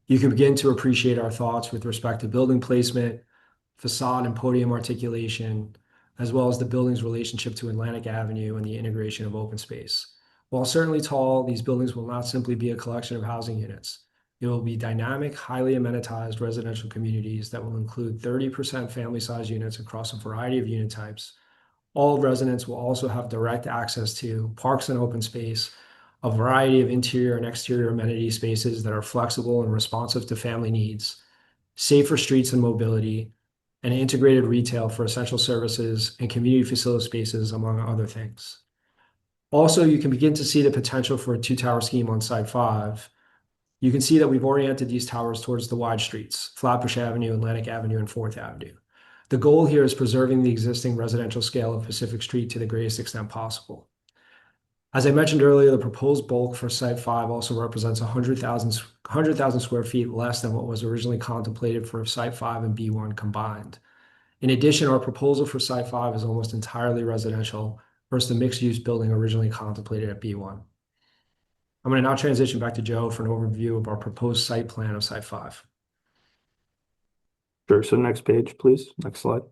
you can begin to appreciate our thoughts with respect to building placement, facade and podium articulation, as well as the building's relationship to Atlantic Avenue and the integration of open space. While certainly tall, these buildings will not simply be a collection of housing units. It will be dynamic, highly amenitized residential communities that will include 30% family-size units across a variety of unit types. All residents will also have direct access to parks and open space, a variety of interior and exterior amenity spaces that are flexible and responsive to family needs, safer streets and mobility, and integrated retail for essential services and community facility spaces, among other things. Also, you can begin to see the potential for a 2-tower scheme on Site 5. You can see that we've oriented these towers towards the wide streets, Flatbush Avenue, Atlantic Avenue, and 4th Avenue. The goal here is preserving the existing residential scale of Pacific Street to the greatest extent possible. As I mentioned earlier, the proposed bulk for Site 5 also represents 100,000 square feet less than what was originally contemplated for Site 5 and B1 combined. In addition, our proposal for Site 5 is almost entirely residential versus the mixed-use building originally contemplated at B1. I'm going to now transition back to Joe for an overview of our proposed site plan of Site 5. Sure. So next page, please. Next slide.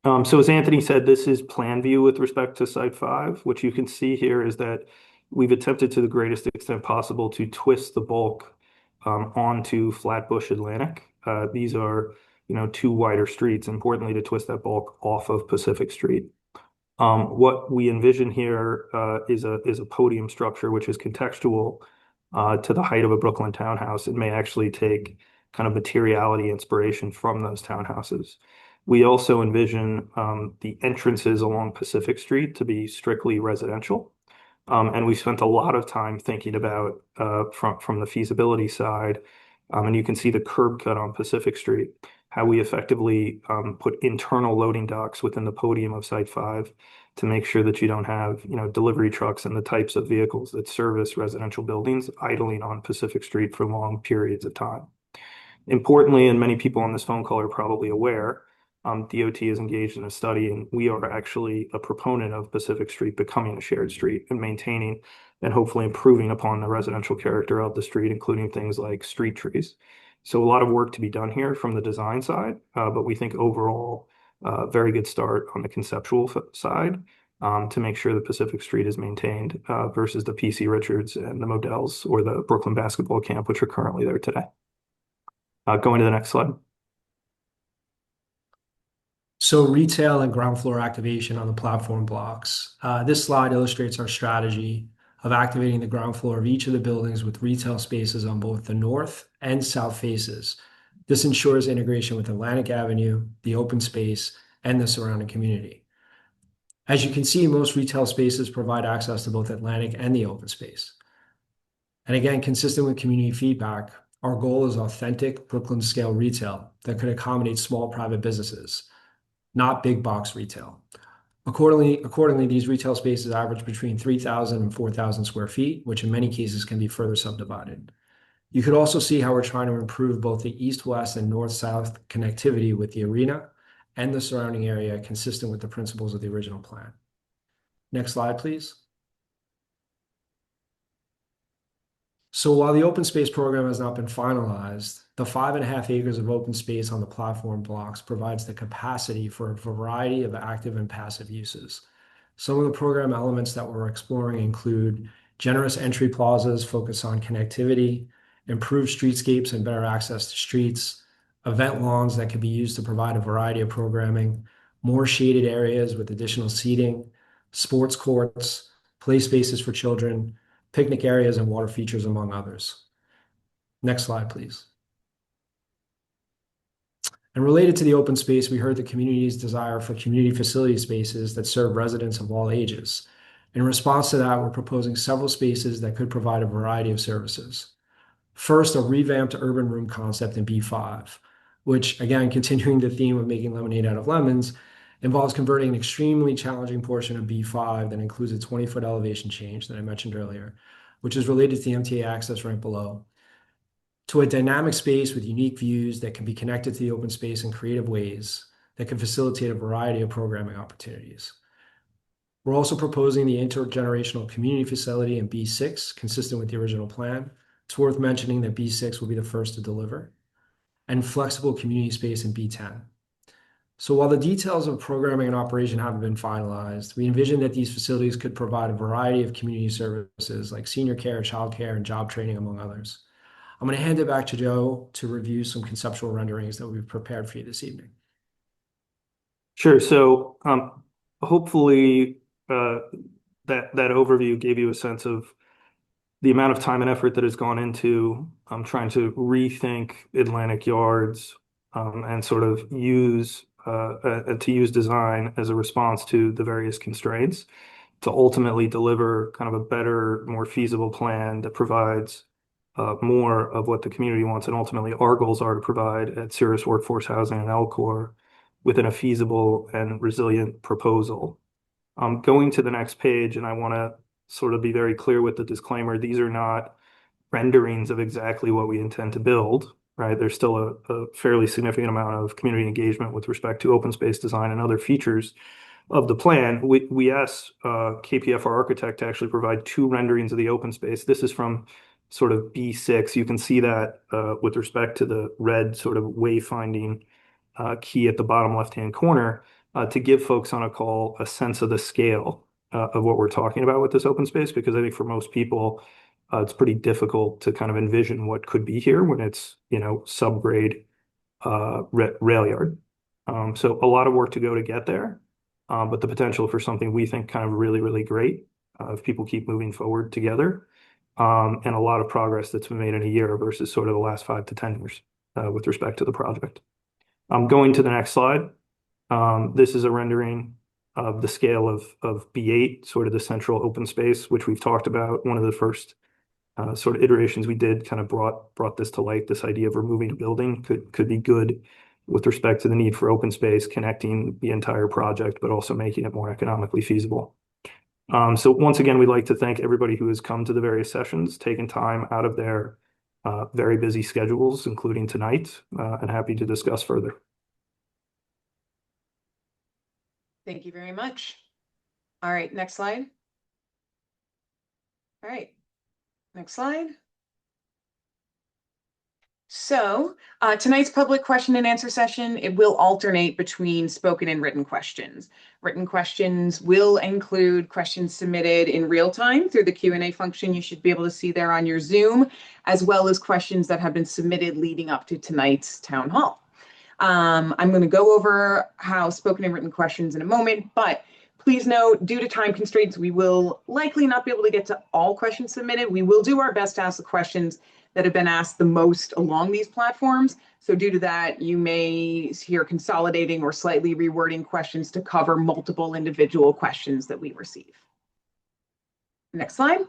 So as Anthony said, this is plan view with respect to Site 5. What you can see here is that we've attempted to the greatest extent possible to twist the bulk onto Flatbush Atlantic. These are two wider streets, importantly to twist that bulk off of Pacific Street. What we envision here is a podium structure which is contextual to the height of a Brooklyn townhouse. It may actually take kind of materiality inspiration from those townhouses. We also envision the entrances along Pacific Street to be strictly residential. And we spent a lot of time thinking about from the feasibility side, and you can see the curb cut on Pacific Street, how we effectively put internal loading docks within the podium of Site 5 to make sure that you don't have, delivery trucks and the types of vehicles that service residential buildings idling on Pacific Street for long periods of time. Importantly, and many people on this phone call are probably aware, DOT is engaged in a study, and we are actually a proponent of Pacific Street becoming a shared street and maintaining and hopefully improving upon the residential character of the street, including things like street trees. So a lot of work to be done here from the design side, but we think overall, very good start on the conceptual side to make sure that Pacific Street is maintained versus the PC Richards and the Models or the Brooklyn basketball camp, which are currently there today. Going to the next slide. So retail and ground floor activation on the platform blocks. This slide illustrates our strategy of activating the ground floor of each of the buildings with retail spaces on both the north and south faces. This ensures integration with Atlantic Avenue, the open space, and the surrounding community. As you can see, most retail spaces provide access to both Atlantic and the open space. And again, consistent with community feedback, our goal is authentic Brooklyn scale retail that could accommodate small private businesses, not big box retail. Accordingly, these retail spaces average between 3,000 and 4,000 square feet, which in many cases can be further subdivided. You could also see how we're trying to improve both the east-west and north-south connectivity with the arena and the surrounding area, consistent with the principles of the original plan. Next slide, please. So while the open space program has not been finalized, the 5.5 acres of open space on the platform blocks provides the capacity for a variety of active and passive uses. Some of the program elements that we're exploring include generous entry plazas focused on connectivity, improved streetscapes and better access to streets, event lawns that can be used to provide a variety of programming, more shaded areas with additional seating, sports courts, play spaces for children, picnic areas, and water features, among others. Next slide, please. And related to the open space, we heard the community's desire for community facility spaces that serve residents of all ages. In response to that, we're proposing several spaces that could provide a variety of services. First, a revamped urban room concept in B5, which, again, continuing the theme of making lemonade out of lemons, involves converting an extremely challenging portion of B5 that includes a 20-foot elevation change that I mentioned earlier, which is related to the MTA access ramp below, to a dynamic space with unique views that can be connected to the open space in creative ways that can facilitate a variety of programming opportunities. We're also proposing the intergenerational community facility in B6, consistent with the original plan. It's worth mentioning that B6 will be the first to deliver, and flexible community space in B10. So while the details of programming and operation haven't been finalized, we envision that these facilities could provide a variety of community services like senior care, childcare, and job training, among others. I'm going to hand it back to Joe to review some conceptual renderings that we've prepared for you this evening. Sure. So hopefully that overview gave you a sense of the amount of time and effort that has gone into trying to rethink Atlantic Yards and sort of use design as a response to the various constraints to ultimately deliver kind of a better, more feasible plan that provides more of what the community wants. And ultimately, our goals are to provide at Cirrus Workforce Housing and LCOR within a feasible and resilient proposal. Going to the next page, and I want to sort of be very clear with the disclaimer, these are not renderings of exactly what we intend to build. Right, there's still a fairly significant amount of community engagement with respect to open space design and other features of the plan. We asked KPF, our architect, to actually provide 2 renderings of the open space. This is from sort of B6. You can see that with respect to the red sort of wayfinding key at the bottom left-hand corner to give folks on a call a sense of the scale of what we're talking about with this open space, because I think for most people, it's pretty difficult to kind of envision what could be here when it's, subgrade rail yard. So a lot of work to go to get there, but the potential for something we think kind of really, really great if people keep moving forward together. And a lot of progress that's been made in a year versus sort of the last 5 to 10 years with respect to the project. Going to the next slide. This is a rendering of the scale of B8, sort of the central open space, which we've talked about. One of the first sort of iterations we did kind of brought this to light. This idea of removing a building could be good with respect to the need for open space, connecting the entire project, but also making it more economically feasible. So once again, we'd like to thank everybody who has come to the various sessions, taken time out of their very busy schedules, including tonight, and happy to discuss further. Thank you very much. All right, next slide. All right, next slide. So tonight's public question and answer session, it will alternate between spoken and written questions. Written questions will include questions submitted in real time through the Q&A function you should be able to see there on your Zoom, as well as questions that have been submitted leading up to tonight's town hall. I'm going to go over how spoken and written questions in a moment, but please note, due to time constraints, we will likely not be able to get to all questions submitted. We will do our best to ask the questions that have been asked the most along these platforms. So due to that, you may hear consolidating or slightly rewording questions to cover multiple individual questions that we receive. Next slide.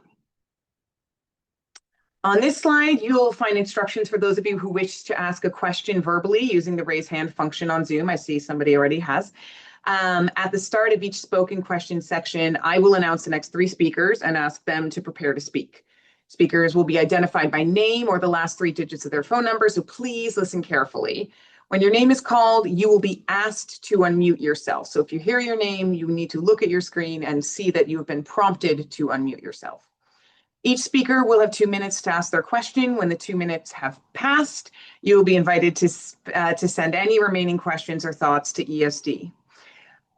On this slide, you'll find instructions for those of you who wish to ask a question verbally using the raise hand function on Zoom. I see somebody already has. At the start of each spoken question section, I will announce the next 3 speakers and ask them to prepare to speak. Speakers will be identified by name or the last 3 digits of their phone number, so please listen carefully. When your name is called, you will be asked to unmute yourself. So if you hear your name, you need to look at your screen and see that you have been prompted to unmute yourself. Each speaker will have 2 minutes to ask their question. When the 2 minutes have passed, you will be invited to send any remaining questions or thoughts to ESD.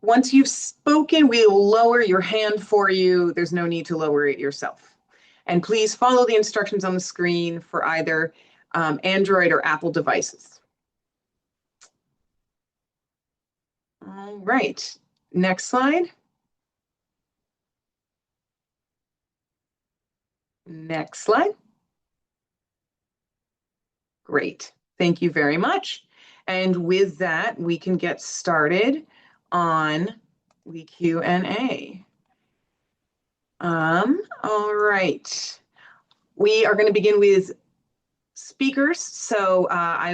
Once you've spoken, we will lower your hand for you. There's no need to lower it yourself. And please follow the instructions on the screen for either Android or Apple devices. All right, next slide. Next slide. Great, thank you very much. And with that, we can get started on the Q&A. All right. We are going to begin with speakers. So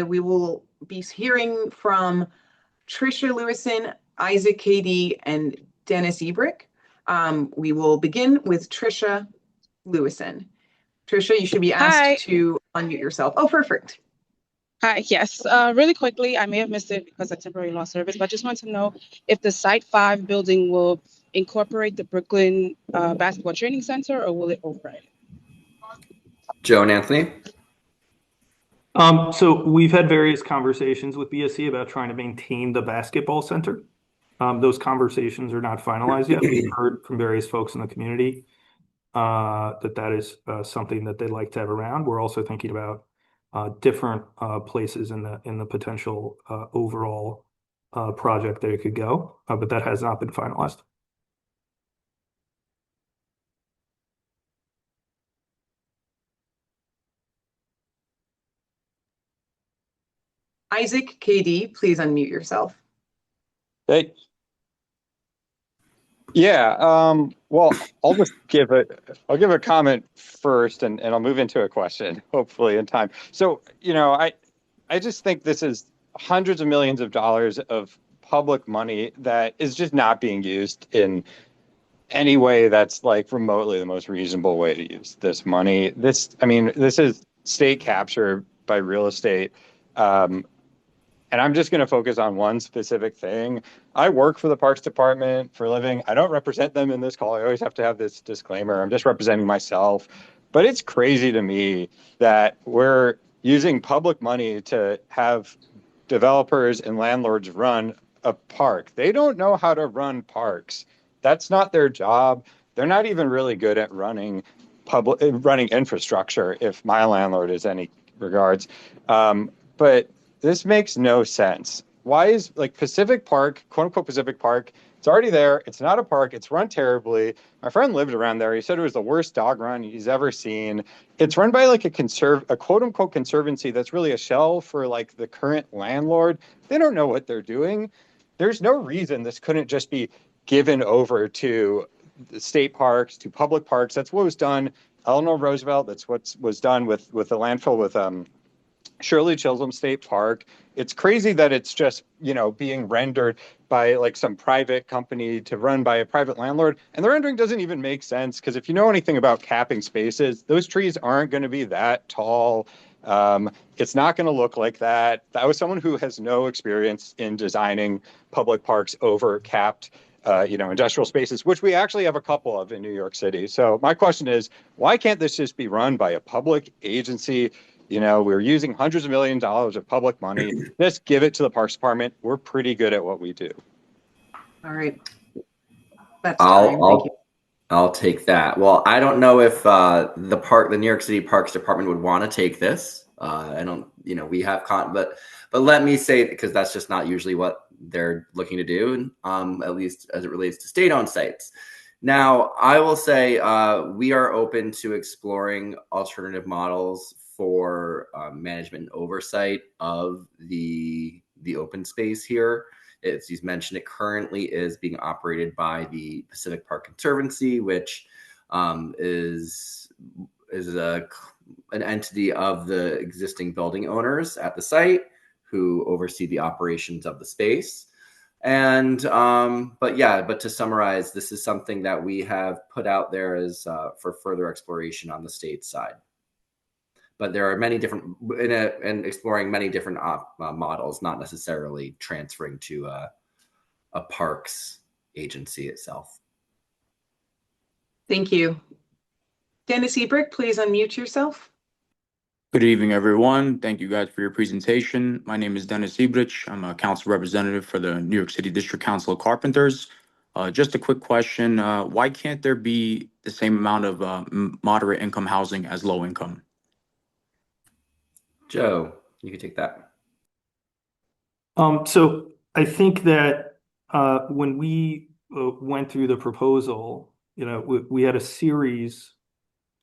we will be hearing from Tricia Lewison, Isaac KD, and Dennis Ebrick. We will begin with Tricia Lewison. Tricia, you should be asked to unmute yourself. Oh, perfect. Hi, yes. Really quickly, I may have missed it because I temporarily lost service, but I just want to know if the Site 5 building will incorporate the Brooklyn Basketball Training Center, or will it override? Joe and Anthony? So we've had various conversations with BSC about trying to maintain the basketball center. Those conversations are not finalized yet. We've heard from various folks in the community that is something that they'd like to have around. We're also thinking about different places in the potential overall project that it could go, but that has not been finalized. Isaac KD, please unmute yourself. Hey. Yeah, well, I'll give a comment first and I'll move into a question, hopefully in time. So, I just think this is hundreds of millions of dollars of public money that is just not being used in any way that's like remotely the most reasonable way to use this money. This is state capture by real estate. And I'm just going to focus on one specific thing. I work for the Parks Department for a living. I don't represent them in this call. I always have to have this disclaimer. I'm just representing myself. But it's crazy to me that we're using public money to have developers and landlords run a park. They don't know how to run parks. That's not their job. They're not even really good at running infrastructure, if my landlord is any regards. But this makes no sense. Why is like Pacific Park, quote unquote Pacific Park, it's already there. It's not a park. It's run terribly. My friend lived around there. He said it was the worst dog run he's ever seen. It's run by like a quote unquote conservancy that's really a shell for like the current landlord. They don't know what they're doing. There's no reason this couldn't just be given over to the state parks, to public parks. That's what was done. Eleanor Roosevelt. That's what was done with the landfill with Shirley Chisholm State Park. It's crazy that it's just, being rendered by like some private company to run by a private landlord. And the rendering doesn't even make sense because if you know anything about capping spaces, those trees aren't going to be that tall. It's not going to look like that. That was someone who has no experience in designing public parks over capped industrial spaces, which we actually have a couple of in New York City. So my question is, why can't this just be run by a public agency? We're using hundreds of millions of dollars of public money. Just give it to the Parks Department. We're pretty good at what we do. All right. That's time. Thank you. I'll take that. Well, I don't know if the New York City Parks Department would want to take this. I don't, we have but let me say, because that's just not usually what they're looking to do, at least as it relates to state-owned sites. Now, I will say we are open to exploring alternative models for management and oversight of the open space here. As you mentioned, it currently is being operated by the Pacific Park Conservancy, which is an entity of the existing building owners at the site who oversee the operations of the space. And but to summarize, this is something that we have put out there as for further exploration on the state side. But there are many different and exploring many different models, not necessarily transferring to a parks agency itself. Thank you. Dennis Ebrick, please unmute yourself. Good evening, everyone. Thank you guys for your presentation. My name is Dennis Ebrich. I'm a council representative for the New York City District Council of Carpenters. Just a quick question. Why can't there be the same amount of moderate income housing as low income? Joe, you can take that. So I think that when we went through the proposal, we had a series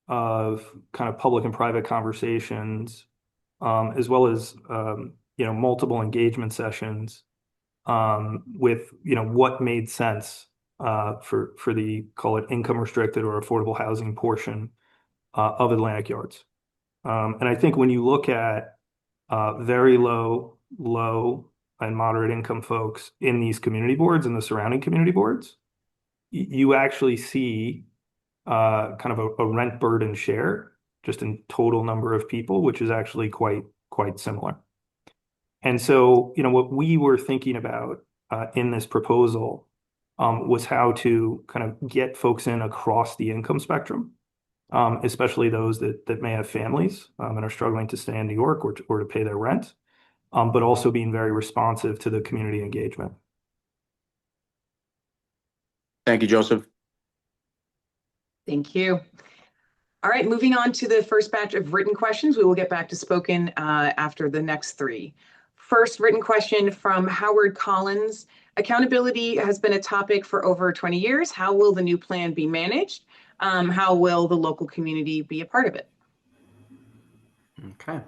of kind of public and private conversations, as well as multiple engagement sessions with what made sense for the, call it, income restricted or affordable housing portion of Atlantic Yards. And I think when you look at very low, and moderate income folks in these community boards and the surrounding community boards, you actually see kind of a rent burden share just in total number of people, which is actually quite similar. And so, what we were thinking about in this proposal was how to kind of get folks in across the income spectrum, especially those that may have families and are struggling to stay in New York or to pay their rent, but also being very responsive to the community engagement. Thank you, Joseph. Thank you. All right, moving on to the first batch of written questions. We will get back to spoken after the next three. First written question from Howard Collins. Accountability has been a topic for over 20 years. How will the new plan be managed? How will the local community be a part of it? Okay.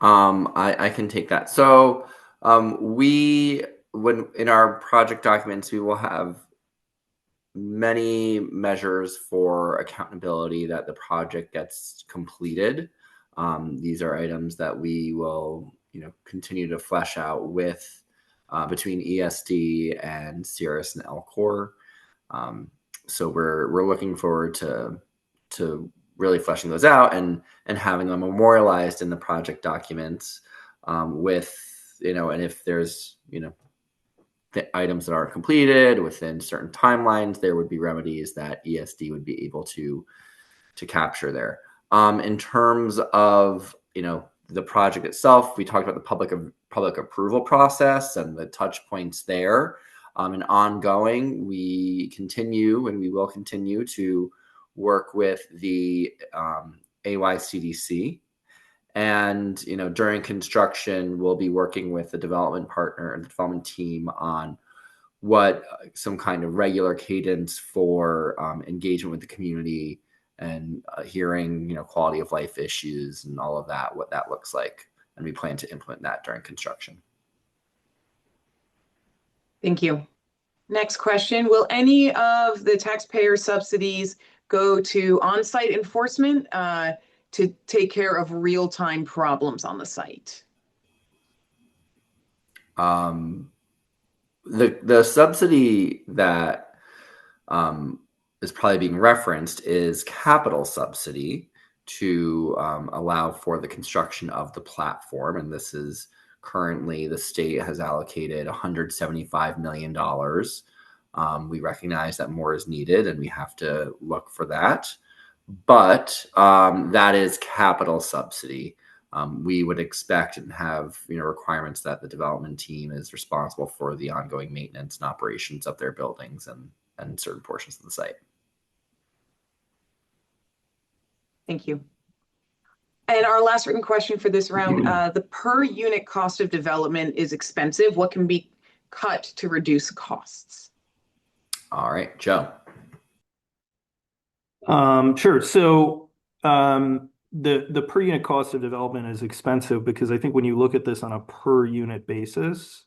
I can take that. So when in our project documents, we will have many measures for accountability that the project gets completed. These are items that we will, continue to flesh out with between ESD and CRS and LCOR. So we're looking forward to really fleshing those out and having them memorialized in the project documents with, and if there's, the items that are completed within certain timelines, there would be remedies that ESD would be able to capture there. In terms of, the project itself, we talked about the public approval process and the touch points there. And ongoing, we continue and we will continue to work with the AYCDC And, during construction, we'll be working with the development partner and the development team on what some kind of regular cadence for engagement with the community and hearing, quality of life issues and all of that, what that looks like. And we plan to implement that during construction. Thank you. Next question. Will any of the taxpayer subsidies go to on-site enforcement to take care of real-time problems on the site? The subsidy that is probably being referenced is capital subsidy to allow for the construction of the platform. And this is currently the state has allocated $175 million. We recognize that more is needed and we have to look for that. But that is capital subsidy. We would expect and have requirements that the development team is responsible for the ongoing maintenance and operations of their buildings and certain portions of the site. Thank you. And our last written question for this round, the per unit cost of development is expensive. What can be cut to reduce costs? All right, Joe. Sure. So the per unit cost of development is expensive because I think when you look at this on a per unit basis,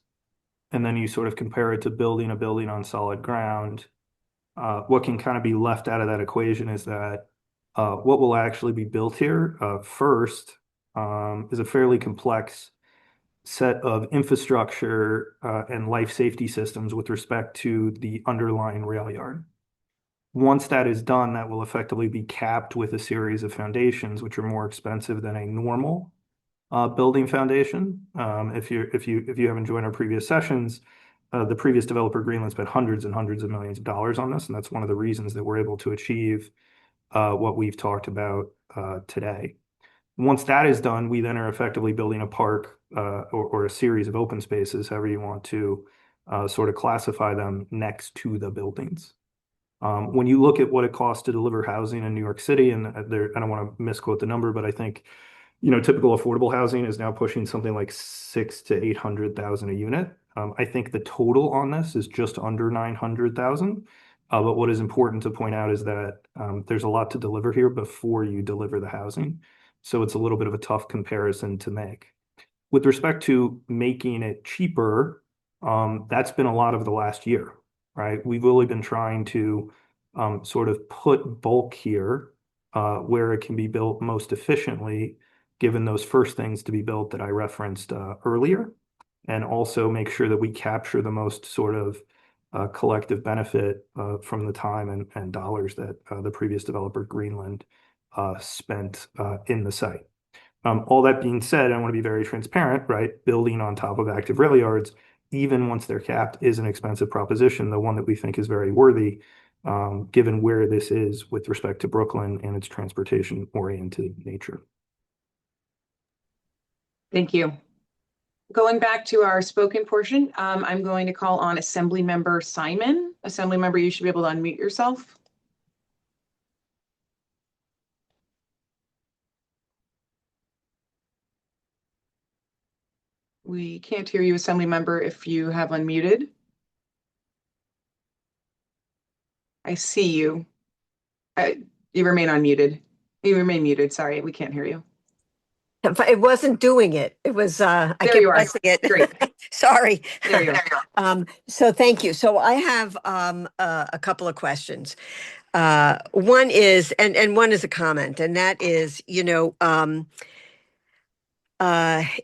and then you sort of compare it to building a building on solid ground, what can kind of be left out of that equation is that what will actually be built here first is a fairly complex set of infrastructure and life safety systems with respect to the underlying rail yard. Once that is done, that will effectively be capped with a series of foundations, which are more expensive than a normal building foundation. If you haven't joined our previous sessions, the previous developer Greenland spent hundreds and hundreds of millions of dollars on this, and that's one of the reasons that we're able to achieve what we've talked about today. Once that is done, we then are effectively building a park or a series of open spaces, however you want to sort of classify them, next to the buildings. When you look at what it costs to deliver housing in New York City, and I don't want to misquote the number, but I think typical affordable housing is now pushing something like 600,000 to 800,000 a unit. I think the total on this is just under 900,000. But what is important to point out is that there's a lot to deliver here before you deliver the housing. So it's a little bit of a tough comparison to make. With respect to making it cheaper, that's been a lot of the last year, right? We've really been trying to sort of put bulk here where it can be built most efficiently, given those first things to be built that I referenced earlier, and also make sure that we capture the most sort of collective benefit from the time and dollars that the previous developer Greenland spent in the site. All that being said, I want to be very transparent, right? Building on top of active rail yards, even once they're capped, is an expensive proposition, the one that we think is very worthy, given where this is with respect to Brooklyn and its transportation-oriented nature. Thank you. Going back to our spoken portion, I'm going to call on Assemblymember Simon. Assemblymember, you should be able to unmute yourself. We can't hear you, Assemblymember, if you have unmuted. I see you. You remain unmuted. You remain muted. Sorry, we can't hear you. It wasn't doing it. It was, I There kept you are. pressing it. Great. Sorry. There you are. So thank you. So I have a couple of questions. One is, and one is a comment, and that is,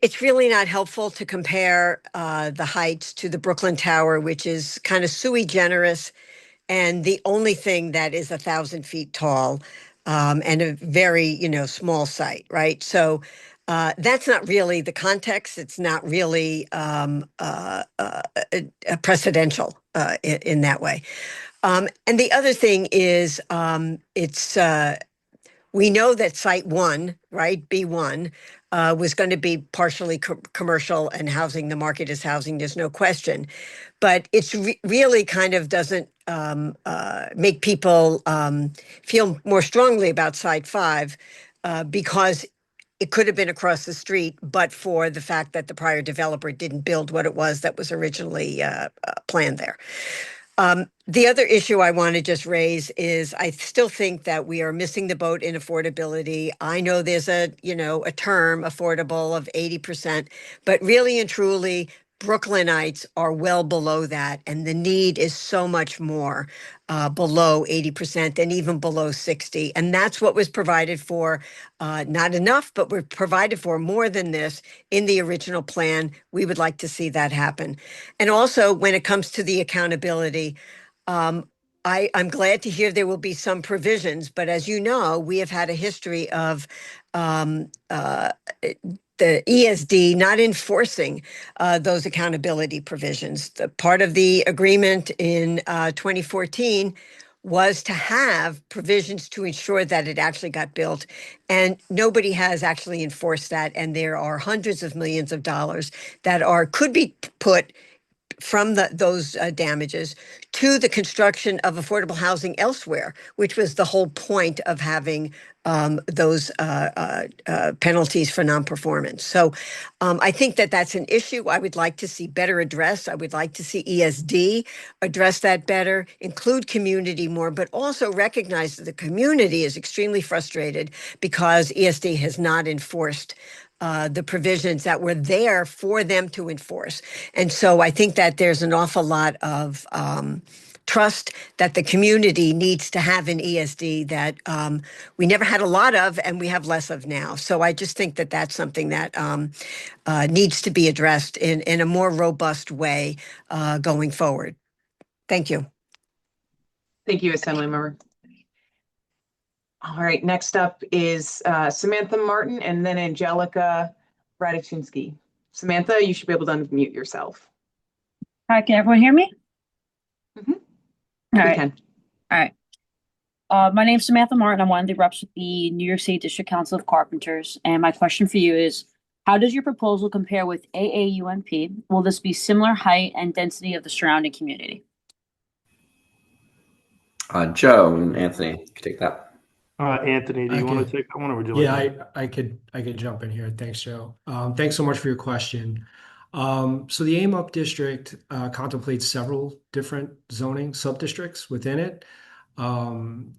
it's really not helpful to compare the heights to the Brooklyn Tower, which is kind of sui generis, and the only thing that is 1,000 feet tall, and a very, small site, right? So that's not really the context. It's not really precedential in that way. And the other thing is, we know that site one, right, B1, was going to be partially commercial and housing. The market is housing. There's no question. But it's really kind of doesn't make people feel more strongly about site 5 because it could have been across the street, but for the fact that the prior developer didn't build what it was that was originally planned there. The other issue I want to just raise is I still think that we are missing the boat in affordability. I know there's a term affordable of 80%, but really and truly, Brooklynites are well below that, and the need is so much more below 80% and even below 60. And that's what was provided for, not enough, but we're provided for more than this in the original plan. We would like to see that happen. And also, when it comes to the accountability, I'm glad to hear there will be some provisions, but as you know, we have had a history of the ESD not enforcing those accountability provisions. The part of the agreement in 2014 was to have provisions to ensure that it actually got built, and nobody has actually enforced that. And there are hundreds of millions of dollars that could be put from those damages to the construction of affordable housing elsewhere, which was the whole point of having those penalties for non-performance. So I think that that's an issue I would like to see better addressed. I would like to see ESD address that better, include community more, but also recognize that the community is extremely frustrated because ESD has not enforced the provisions that were there for them to enforce. And so I think that there's an awful lot of trust that the community needs to have in ESD that we never had a lot of and we have less of now. So I just think that that's something that needs to be addressed in a more robust way going forward. Thank you. Thank you, Assemblymember. All right, next up is Samantha Martin and then Angelica Radochinsky. Samantha, you should be able to unmute yourself. Hi, can everyone hear me? Mm-hmm. All We right. can. All right. My name's Samantha Martin. I'm one of the reps with the New York State District Council of Carpenters. And my question for you is, how does your proposal compare with AAUMP? Will this be similar height and density of the surrounding community? Joe and Anthony, you can take that. Anthony, do you want to take that one, or would you like? Yeah, I could jump in here. Thanks, Joe. Thanks so much for your question. So the AIM-UP district contemplates several different zoning sub-districts within it. Along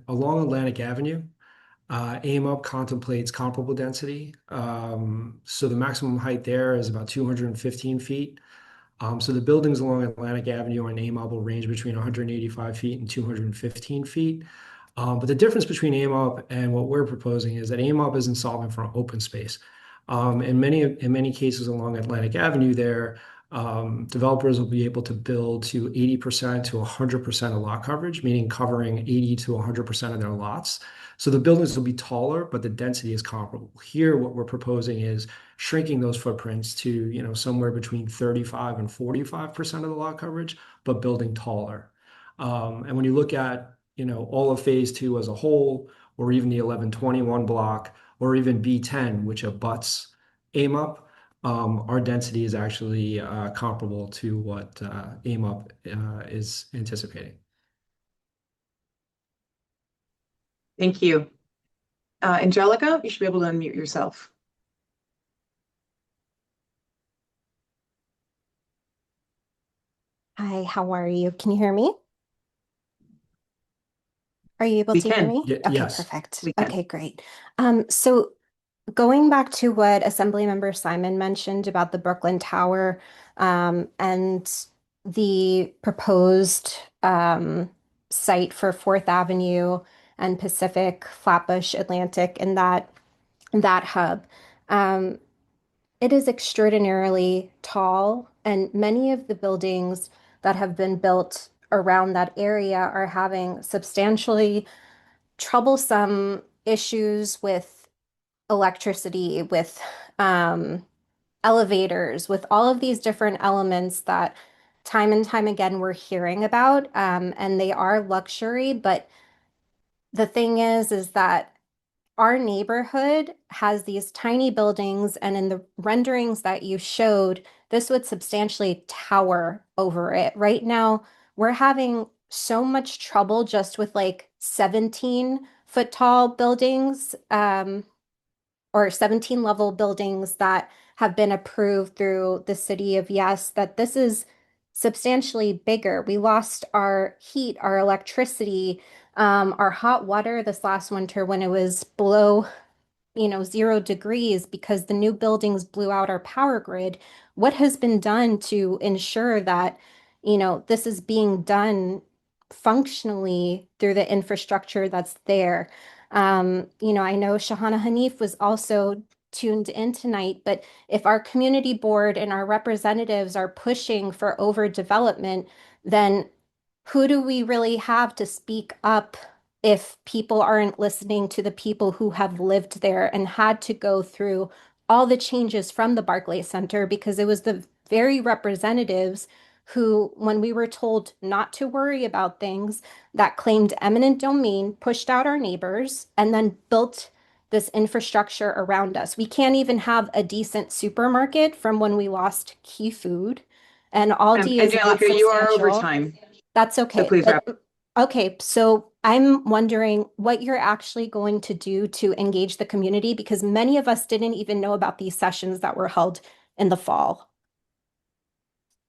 Atlantic Avenue, AIM-UP contemplates comparable density. So the maximum height there is about 215 feet. So the buildings along Atlantic Avenue on AIM-UP will range between 185 feet and 215 feet. But the difference between AIM-UP and what we're proposing is that AIM-UP isn't solving for open space. In many cases along Atlantic Avenue there, developers will be able to build to 80% to 100% of lot coverage, meaning covering 80 to 100% of their lots. So the buildings will be taller, but the density is comparable. Here, what we're proposing is shrinking those footprints to, somewhere between 35 and 45% of the lot coverage, but building taller. And when you look at, all of phase 2 as a whole, or even the 1121 block, or even B10, which abuts AIM-UP, our density is actually comparable to what AIM-UP is anticipating. Thank you. Angelica, you should be able to unmute yourself. Hi, how are you? Can you hear me? Are you able We to hear can. me? Okay, Yes. perfect. We can. Okay, great. So going back to what Assemblymember Simon mentioned about the Brooklyn Tower, and the proposed site for 4th Avenue and Pacific, Flatbush, Atlantic, and that hub. It is extraordinarily tall, and many of the buildings that have been built around that area are having substantially troublesome issues with electricity, with elevators, with all of these different elements that time and time again we're hearing about. And they are luxury, but the thing is that our neighborhood has these tiny buildings, and in the renderings that you showed, this would substantially tower over it. Right now, we're having so much trouble just with like 17-foot tall buildings. or 17 level buildings that have been approved through the city of Yes, that this is substantially bigger. We lost our heat, our electricity, our hot water this last winter when it was below 0 degrees because the new buildings blew out our power grid. What has been done to ensure that, this is being done functionally through the infrastructure that's there? I know Shahana Hanif was also tuned in tonight, but if our community board and our representatives are pushing for overdevelopment, then who do we really have to speak up if people aren't listening to the people who have lived there and had to go through all the changes from the Barclay Center? Because it was the very representatives who, when we were told not to worry about things, that claimed eminent domain, pushed out our neighbors, and then built this infrastructure around us. We can't even have a decent supermarket from when we lost Key Food, and Aldi is not Angelica, you are over substantial. time. That's So okay. please wrap. Okay, so I'm wondering what you're actually going to do to engage the community, because many of us didn't even know about these sessions that were held in the fall.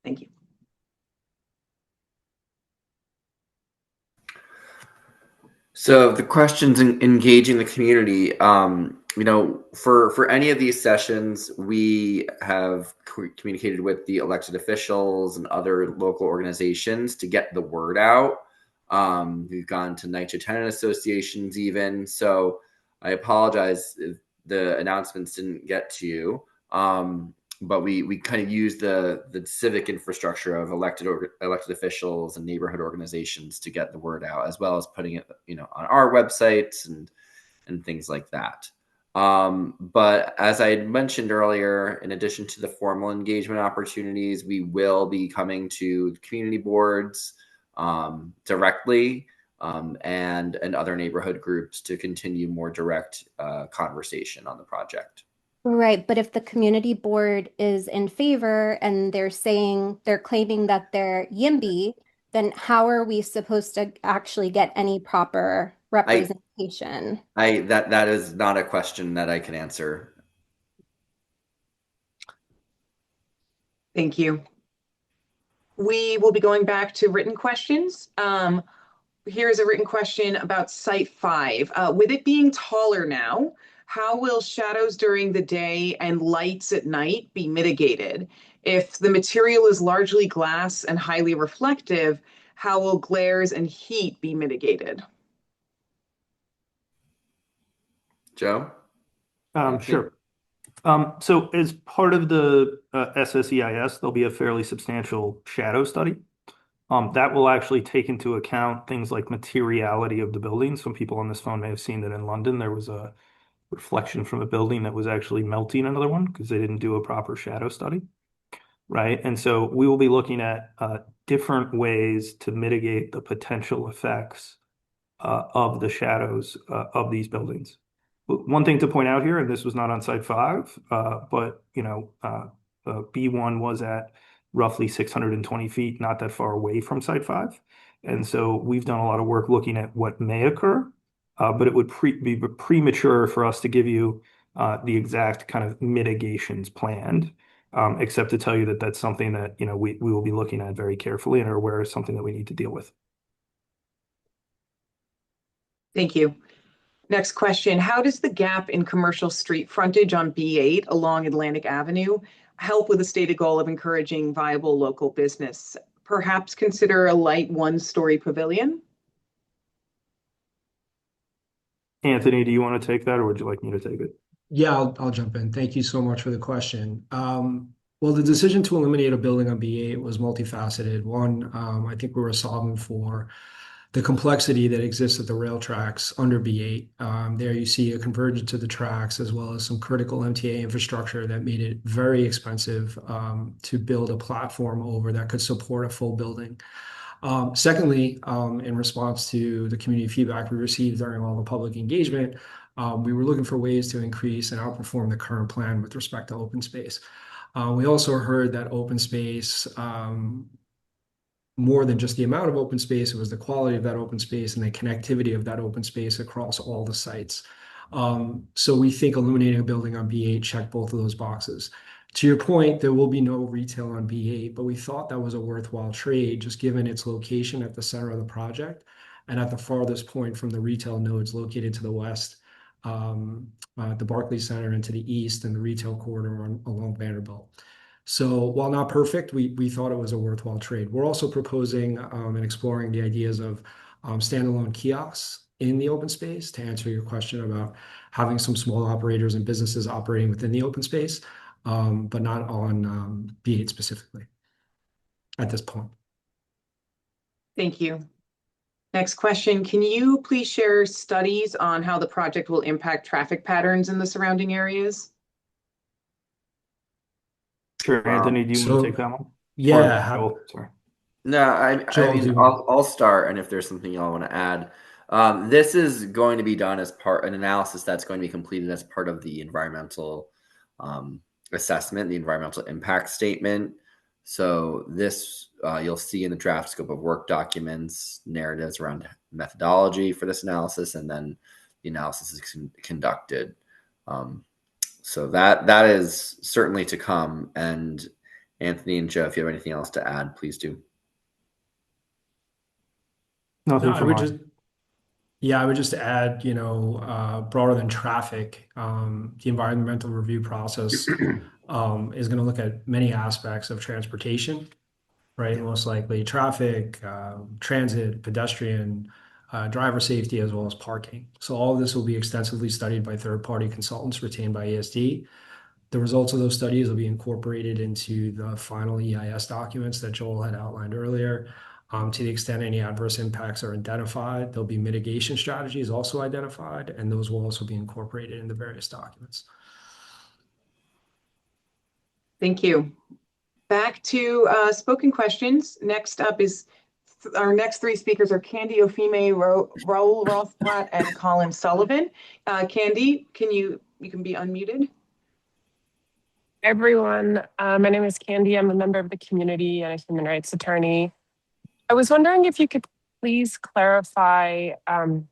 Thank you. So the questions in engaging the community, for any of these sessions, we have communicated with the elected officials and other local organizations to get the word out. We've gone to NYCHA tenant associations even. So I apologize if the announcements didn't get to you. But we kind of use the civic infrastructure of elected officials and neighborhood organizations to get the word out, as well as putting it, on our websites and things like that. But as I had mentioned earlier, in addition to the formal engagement opportunities, we will be coming to community boards directly and other neighborhood groups to continue more direct conversation on the project. Right, but if the community board is in favor and they're claiming that they're YIMBY, then how are we supposed to actually get any proper representation? That is not a question that I can answer. Thank you. We will be going back to written questions. Here's a written question about Site 5. With it being taller now, how will shadows during the day and lights at night be mitigated? If the material is largely glass and highly reflective, how will glares and heat be mitigated? Joe? Sure. So as part of the SSEIS, there'll be a fairly substantial shadow study. That will actually take into account things like materiality of the building. Some people on this phone may have seen that in London, there was a reflection from a building that was actually melting another one because they didn't do a proper shadow study, right? And so we will be looking at different ways to mitigate the potential effects of the shadows of these buildings. One thing to point out here, and this was not on Site 5, but B1 was at roughly 620 feet, not that far away from Site 5. And so we've done a lot of work looking at what may occur, but it would be premature for us to give you the exact kind of mitigations planned, except to tell you that that's something that we will be looking at very carefully and are aware is something that we need to deal with. Thank you. Next question. How does the gap in commercial street frontage on B8 along Atlantic Avenue help with the stated goal of encouraging viable local business? Perhaps consider a light one-story pavilion? Anthony, do you want to take that or would you like me to take it? Yeah, I'll jump in. Thank you so much for the question. Well, the decision to eliminate a building on B8 was multifaceted. One, I think we were solving for the complexity that exists at the rail tracks under B8. There you see a convergence of the tracks as well as some critical MTA infrastructure that made it very expensive to build a platform over that could support a full building. Secondly, in response to the community feedback we received during all the public engagement, we were looking for ways to increase and outperform the current plan with respect to open space. We also heard that open space, more than just the amount of open space, it was the quality of that open space and the connectivity of that open space across all the sites. So we think illuminating a building on B8 checked both of those boxes. To your point, there will be no retail on B8, but we thought that was a worthwhile trade, just given its location at the center of the project and at the farthest point from the retail nodes located to the west, at the Barclays Center, and to the east and the retail corridor along Vanderbilt. So while not perfect, we thought it was a worthwhile trade. We're also proposing and exploring the ideas of standalone kiosks in the open space, to answer your question about having some small operators and businesses operating within the open space, but not on B8 specifically at this point. Thank you. Next question. Can you please share studies on how the project will impact traffic patterns in the surrounding areas? Sure, Anthony, do you want to take that one? Yeah. Sorry. No, I mean, I'll start, and if there's something y'all want to add. This is going to be done as an analysis that's going to be completed as part of the environmental assessment, the environmental impact statement. So this you'll see in the draft scope of work documents, narratives around methodology for this analysis, and then the analysis is conducted. So that is certainly to come. And Anthony and Joe, if you have anything else to add, please do. Nothing I would just add, broader than traffic, the environmental review process is going to look at many aspects of transportation, right? Most likely traffic, transit, pedestrian, driver safety, as well as parking. So all of this will be extensively studied by third-party consultants retained by ASD. The results of those studies will be incorporated into the final EIS documents that Joel had outlined earlier. To the extent any adverse impacts are identified, there'll be mitigation strategies also identified, and those will also be incorporated in the various documents. Thank you. Back to spoken questions. Next up is our next three speakers are Candy Ofime, Raul Rothblatt, and Colin Sullivan. Candy, you can be unmuted. Everyone, my name is Candy. I'm a member of the community and a human rights attorney. I was wondering if you could please clarify,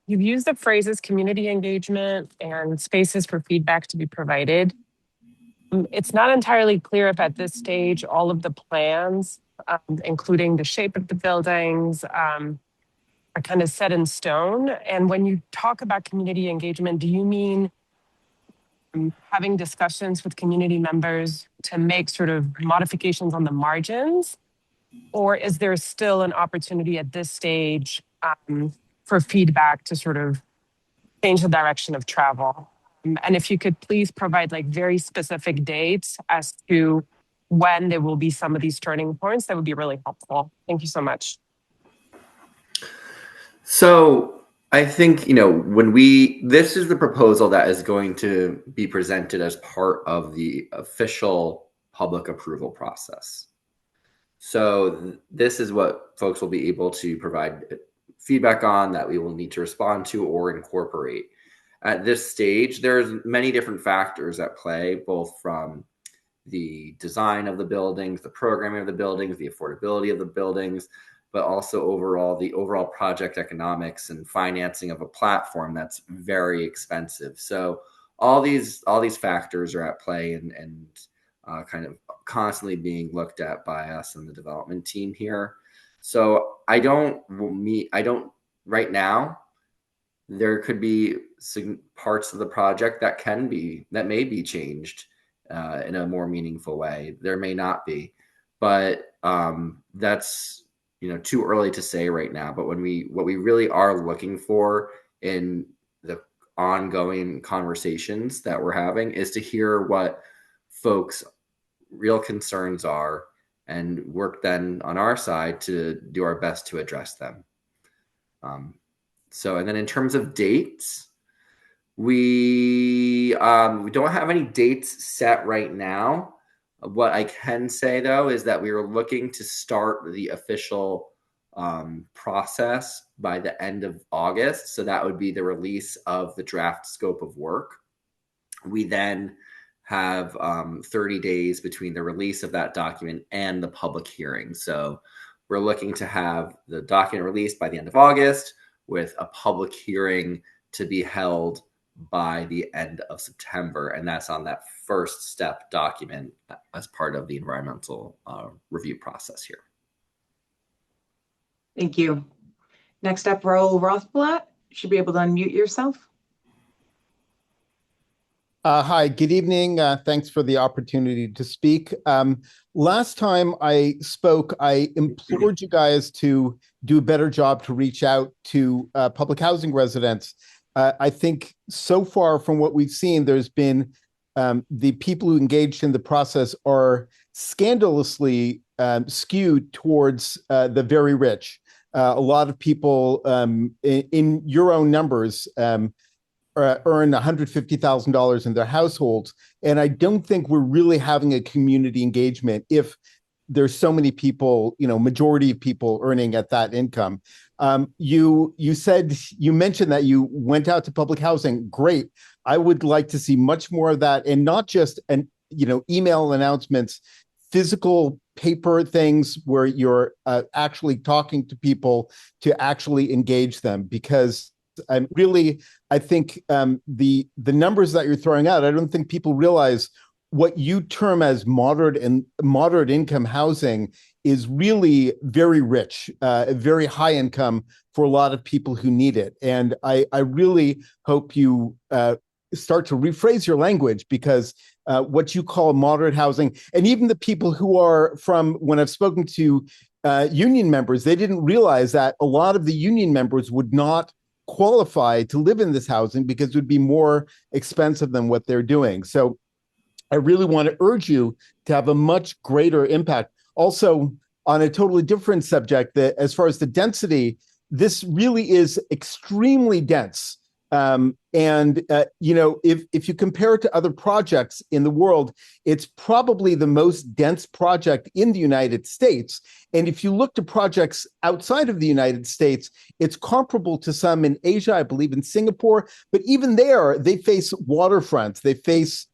you've used the phrases community engagement and spaces for feedback to be provided. It's not entirely clear if at this stage all of the plans, including the shape of the buildings, are kind of set in stone. And when you talk about community engagement, do you mean having discussions with community members to make sort of modifications on the margins? Or is there still an opportunity at this stage for feedback to sort of change the direction of travel? And if you could please provide like very specific dates as to when there will be some of these turning points, that would be really helpful. Thank you so much. So I think, this is the proposal that is going to be presented as part of the official public approval process. So this is what folks will be able to provide feedback on, that we will need to respond to or incorporate. At this stage, there's many different factors at play, both from the design of the buildings, the programming of the buildings, the affordability of the buildings, but also the overall project economics and financing of a platform that's very expensive. So all these factors are at play and kind of constantly being looked at by us and the development team here. So right now, there could be parts of the project that may be changed in a more meaningful way. There may not be, but that's too early to say right now. But what we really are looking for in the ongoing conversations that we're having is to hear what folks' real concerns are and work then on our side to do our best to address them. And then in terms of dates, we don't have any dates set right now. What I can say, though, is that we are looking to start the official process by the end of August. So that would be the release of the draft scope of work. We then have 30 days between the release of that document and the public hearing. So we're looking to have the document released by the end of August, with a public hearing to be held by the end of September. And that's on that first step document as part of the environmental review process here. Thank you. Next up, Raul Rothblatt. You should be able to unmute yourself. Hi, good evening. Thanks for the opportunity to speak. Last time I spoke, I implored you guys to do a better job to reach out to public housing residents. I think so far from what we've seen, there's been the people who engaged in the process are scandalously skewed towards the very rich. A lot of people in your own numbers earn $150,000 in their households. And I don't think we're really having a community engagement if there's so many people, majority of people earning at that income. You mentioned that you went out to public housing. Great. I would like to see much more of that, and not just email announcements, physical paper things where you're actually talking to people to actually engage them, because I think the numbers that you're throwing out, I don't think people realize what you term as moderate income housing is really very rich, very high income for a lot of people who need it. And I really hope you start to rephrase your language, because what you call moderate housing, and even the people who are when I've spoken to union members, they didn't realize that a lot of the union members would not qualify to live in this housing because it would be more expensive than what they're doing. So I really want to urge you to have a much greater impact. Also, on a totally different subject, that as far as the density, this really is extremely dense. If you compare it to other projects in the world, it's probably the most dense project in the United States. And if you look to projects outside of the United States, it's comparable to some in Asia, I believe in Singapore. But even there, they face waterfronts, they face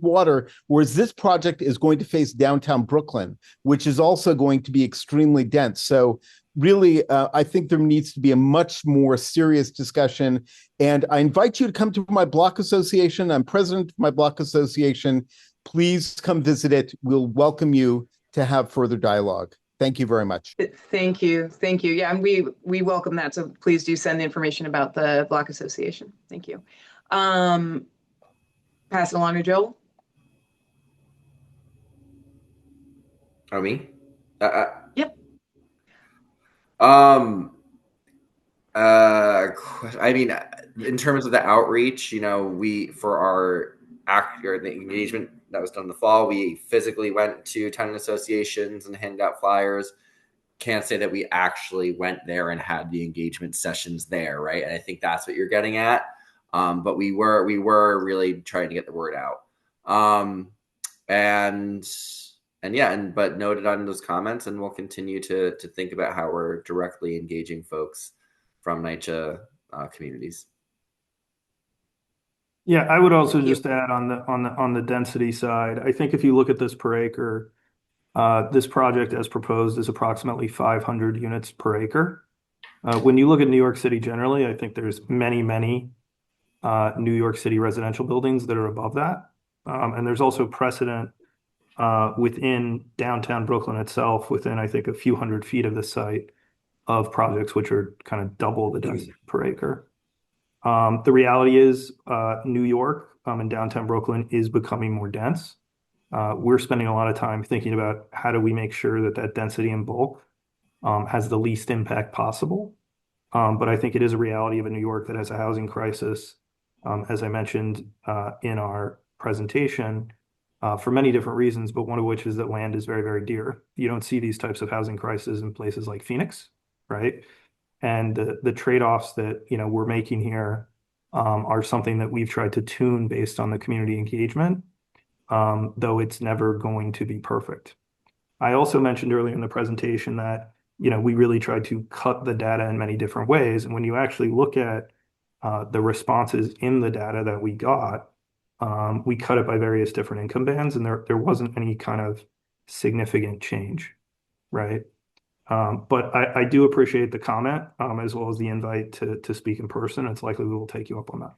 water, whereas this project is going to face downtown Brooklyn, which is also going to be extremely dense. So really, I think there needs to be a much more serious discussion. And I invite you to come to my block association. I'm president of my block association. Please come visit it. We'll welcome you to have further dialogue. Thank you very much. Thank you. Thank you. Yeah, and we welcome that. So please do send the information about the block association. Thank you. Pass it along to Joel. Oh, me? Yep. I mean, in terms of the outreach, for the engagement that was done in the fall, we physically went to tenant associations and handed out flyers. Can't say that we actually went there and had the engagement sessions there, right? And I think that's what you're getting at. But we were really trying to get the word out. But noted on those comments, and we'll continue to think about how we're directly engaging folks from NYCHA communities. Yeah, I would also just add on the density side, I think if you look at this per acre, this project as proposed is approximately 500 units per acre. When you look at New York City generally, I think there's many New York City residential buildings that are above that. And there's also precedent within downtown Brooklyn itself, within I think a few hundred feet of the site, of projects which are kind of double the density per acre. The reality is New York and downtown Brooklyn is becoming more dense. We're spending a lot of time thinking about how do we make sure that density in bulk has the least impact possible. But I think it is a reality of a New York that has a housing crisis, as I mentioned in our presentation, for many different reasons, but one of which is that land is very, very dear. You don't see these types of housing crises in places like Phoenix, right? And the trade-offs that we're making here are something that we've tried to tune based on the community engagement, though it's never going to be perfect. I also mentioned earlier in the presentation that we really tried to cut the data in many different ways, and when you actually look at the responses in the data that we got, we cut it by various different income bands, and there wasn't any kind of significant change, right? But I do appreciate the comment as well as the invite to speak in person. It's likely we will take you up on that.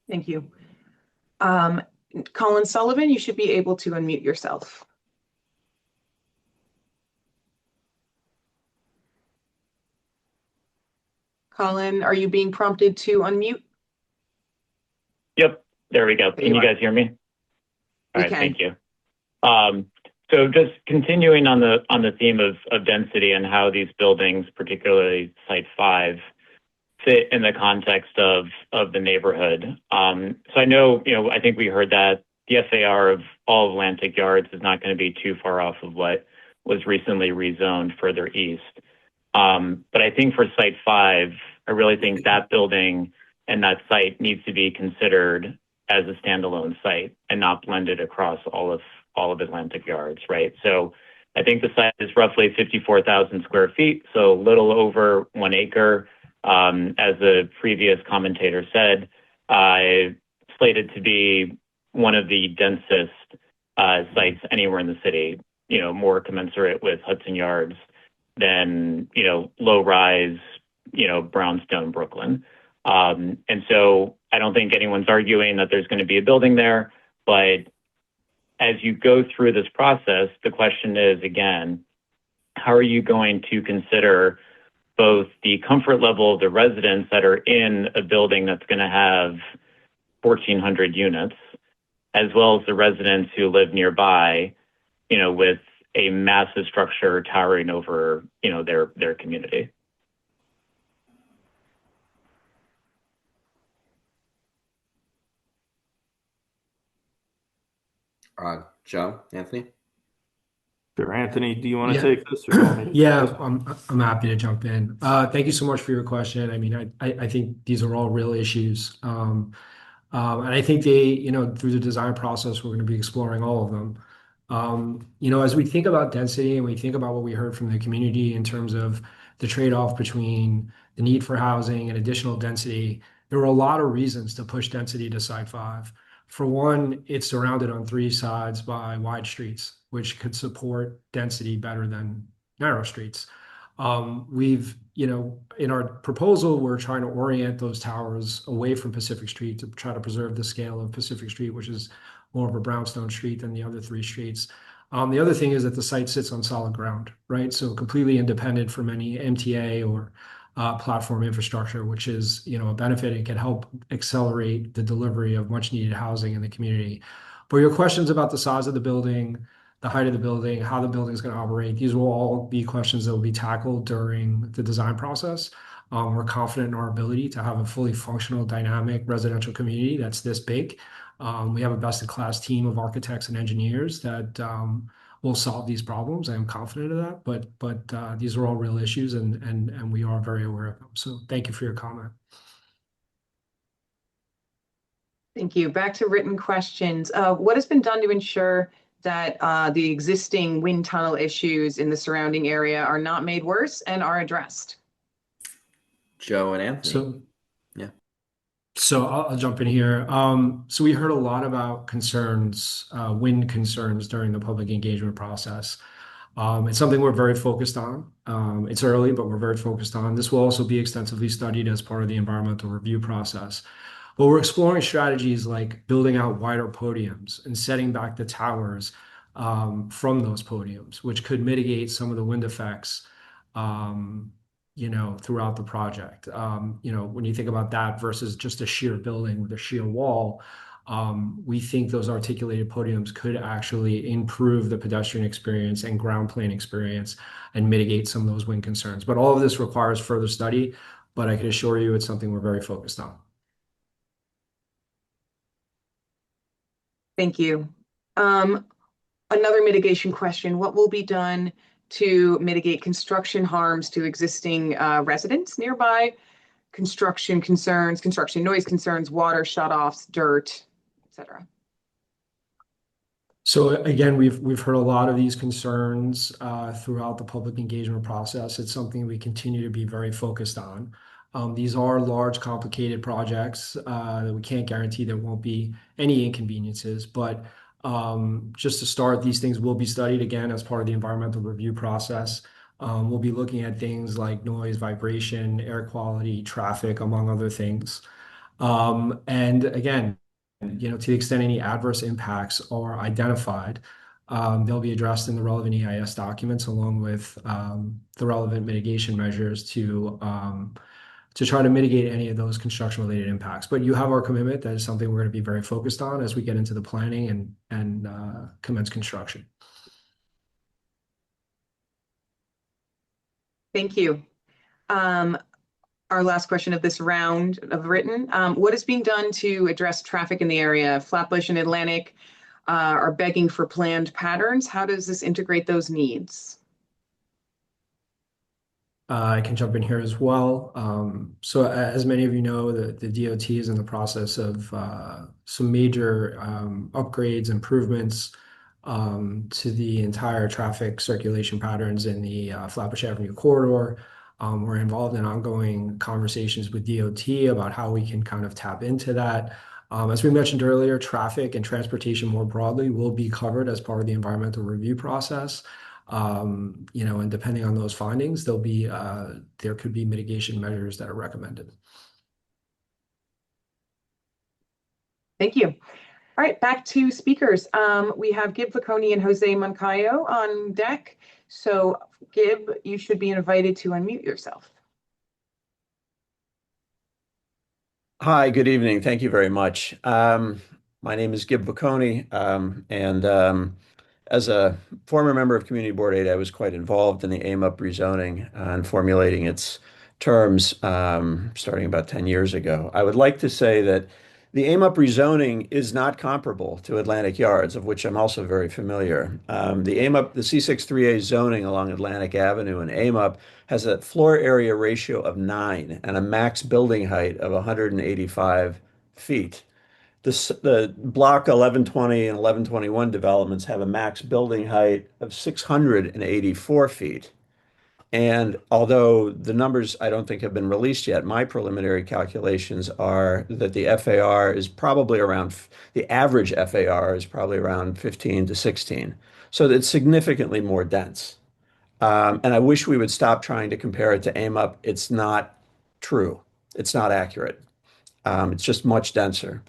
Thank you. Colin Sullivan, you should be able to unmute yourself. Colin, are you being prompted to unmute? Yep, there we go. There Can you you are. guys hear me? We All right, can. thank you. So just continuing on the theme of density and how these buildings, particularly Site 5, fit in the context of the neighborhood. So I know, I think we heard that the FAR of all Atlantic Yards is not going to be too far off of what was recently rezoned further east. But I think for Site 5, I really think that building and that site needs to be considered as a standalone site and not blended across all of Atlantic Yards, right? So I think the site is roughly 54,000 square feet, so a little over 1 acre. As the previous commentator said, slated to be one of the densest sites anywhere in the city, more commensurate with Hudson Yards than, low-rise, brownstone Brooklyn. And so I don't think anyone's arguing that there's going to be a building there, but as you go through this process, the question is, again, how are you going to consider both the comfort level of the residents that are in a building that's going to have 1,400 units, as well as the residents who live nearby, with a massive structure towering over, their community? Joe, Anthony? Sure. Anthony, do you want to take this? Or do you want me to? Yeah, I'm happy to jump in. Thank you so much for your question. I mean, I think these are all real issues. And I think through the design process, we're going to be exploring all of them. As we think about density and we think about what we heard from the community in terms of the trade-off between the need for housing and additional density, there were a lot of reasons to push density to Site 5. For one, it's surrounded on 3 sides by wide streets, which could support density better than narrow streets. In our proposal, we're trying to orient those towers away from Pacific Street to try to preserve the scale of Pacific Street, which is more of a brownstone street than the other 3 streets. The other thing is that the site sits on solid ground, right? So completely independent from any MTA or platform infrastructure, which is, a benefit and can help accelerate the delivery of much needed housing in the community. But your questions about the size of the building, the height of the building, how the building is going to operate, these will all be questions that will be tackled during the design process. We're confident in our ability to have a fully functional, dynamic residential community that's this big. We have a best-in-class team of architects and engineers that will solve these problems. I am confident of that, but these are all real issues and we are very aware of them. So thank you for your comment. Thank you. Back to written questions. What has been done to ensure that the existing wind tunnel issues in the surrounding area are not made worse and are addressed? Joe and Anthony. So I'll jump in here. So we heard a lot about concerns, wind concerns during the public engagement process. It's something we're very focused on. It's early, but we're very focused on. This will also be extensively studied as part of the environmental review process. But we're exploring strategies like building out wider podiums and setting back the towers from those podiums, which could mitigate some of the wind effects throughout the project. When you think about that versus just a sheer building with a sheer wall, we think those articulated podiums could actually improve the pedestrian experience and ground plane experience and mitigate some of those wind concerns. But all of this requires further study, but I can assure you it's something we're very focused on. Thank you. Another mitigation question: what will be done to mitigate construction harms to existing residents nearby? Construction concerns, construction noise concerns, water shutoffs, dirt, etc. So again, we've heard a lot of these concerns throughout the public engagement process. It's something we continue to be very focused on. These are large, complicated projects that we can't guarantee there won't be any inconveniences, but just to start, these things will be studied again as part of the environmental review process. We'll be looking at things like noise, vibration, air quality, traffic, among other things. And again, to the extent any adverse impacts are identified, they'll be addressed in the relevant EIS documents along with the relevant mitigation measures to try to mitigate any of those construction-related impacts. But you have our commitment. That is something we're going to be very focused on as we get into the planning and commence construction. Thank you. Our last question of this round of written, what is being done to address traffic in the area? Flatbush and Atlantic are begging for planned patterns. How does this integrate those needs? I can jump in here as well. So as many of you know, the DOT is in the process of some major upgrades, improvements to the entire traffic circulation patterns in the Flatbush Avenue corridor. We're involved in ongoing conversations with DOT about how we can kind of tap into that. As we mentioned earlier, traffic and transportation more broadly will be covered as part of the environmental review process. And depending on those findings, there could be mitigation measures that are recommended. Thank you. All right, back to speakers. We have Gib Vaconi and Jose Moncayo on deck. So Gib, you should be invited to unmute yourself. Hi, good evening. Thank you very much. My name is Gib Vaconi, and as a former member of Community Board 8, I was quite involved in the AIM-UP rezoning and formulating its terms starting about 10 years ago. I would like to say that the AIM-UP rezoning is not comparable to Atlantic Yards, of which I'm also very familiar. The AIM-UP, the C63A zoning along Atlantic Avenue and AIM-UP has a floor area ratio of 9 and a max building height of 185 feet. The block 1120 and 1121 developments have a max building height of 684 feet. And although the numbers I don't think have been released yet, my preliminary calculations are that the FAR is probably around, the average FAR is probably around 15 to 16. So it's significantly more dense. And I wish we would stop trying to compare it to AIM-UP. It's not true. It's not accurate. It's just much denser.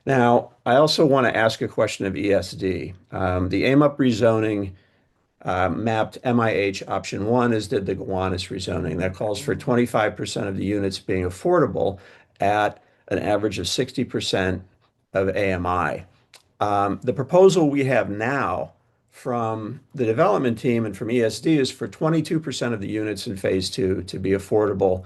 Now, I also want to ask a question of ESD. The AIM-UP rezoning mapped MIH option 1 as did the Gowanus rezoning. That calls for 25% of the units being affordable at an average of 60% of AMI. The proposal we have now from the development team and from ESD is for 22% of the units in phase 2 to be affordable.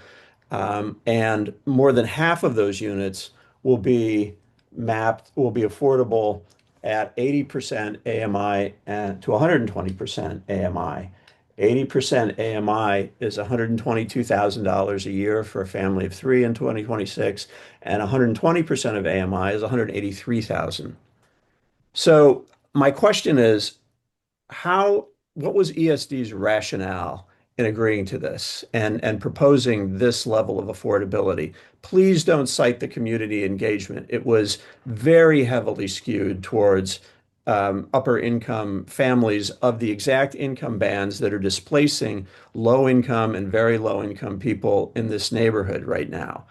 And more than half of those units will be affordable at 80% AMI and to 120% AMI. 80% AMI is $122,000 a year for a family of 3 in 2026, and 120% of AMI is $183,000. So my question is, what was ESD's rationale in agreeing to this and proposing this level of affordability? Please don't cite the community engagement. It was very heavily skewed towards upper income families of the exact income bands that are displacing low income and very low income people in this neighborhood right now.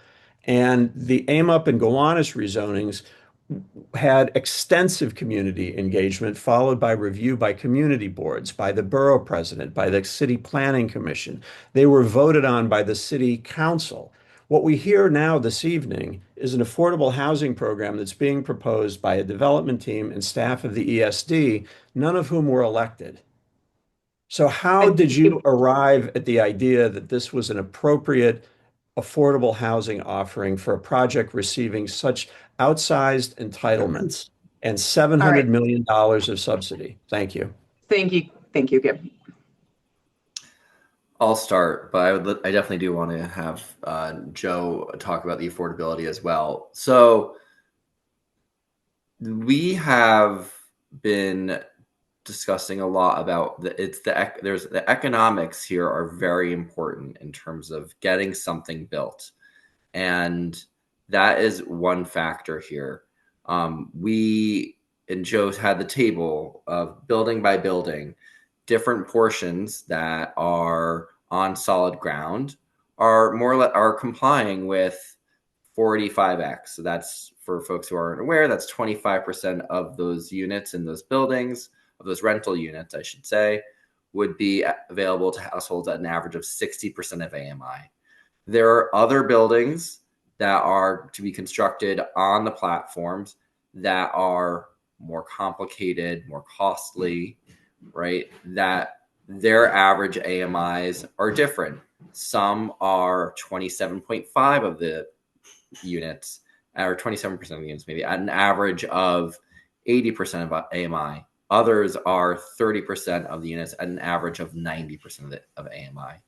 And the AIM-UP and Gowanus rezonings had extensive community engagement, followed by review by community boards, by the borough president, by the city planning commission. They were voted on by the city council. What we hear now this evening is an affordable housing program that's being proposed by a development team and staff of the ESD, none of whom were elected. So how did you arrive at the idea that this was an appropriate affordable housing offering for a project receiving such outsized entitlements and $700 million of subsidy? Thank you. Thank you. Thank you, Gib. I'll start, but I definitely do want to have Joe talk about the affordability as well. So we have been discussing a lot about the economics here are very important in terms of getting something built, and that is one factor here. We and Joe's had the table of building by building, different portions that are on solid ground are complying with 45x. So that's, for folks who aren't aware, that's 25% of those units in those buildings, of those rental units, I should say, would be available to households at an average of 60% of AMI. There are other buildings that are to be constructed on the platforms that are more complicated, more costly, right? That their average AMIs are different. Some are 27.5 of the units, or 27% of the units, maybe at an average of 80% of AMI. Others are 30% of the units at an average of 90% of AMI.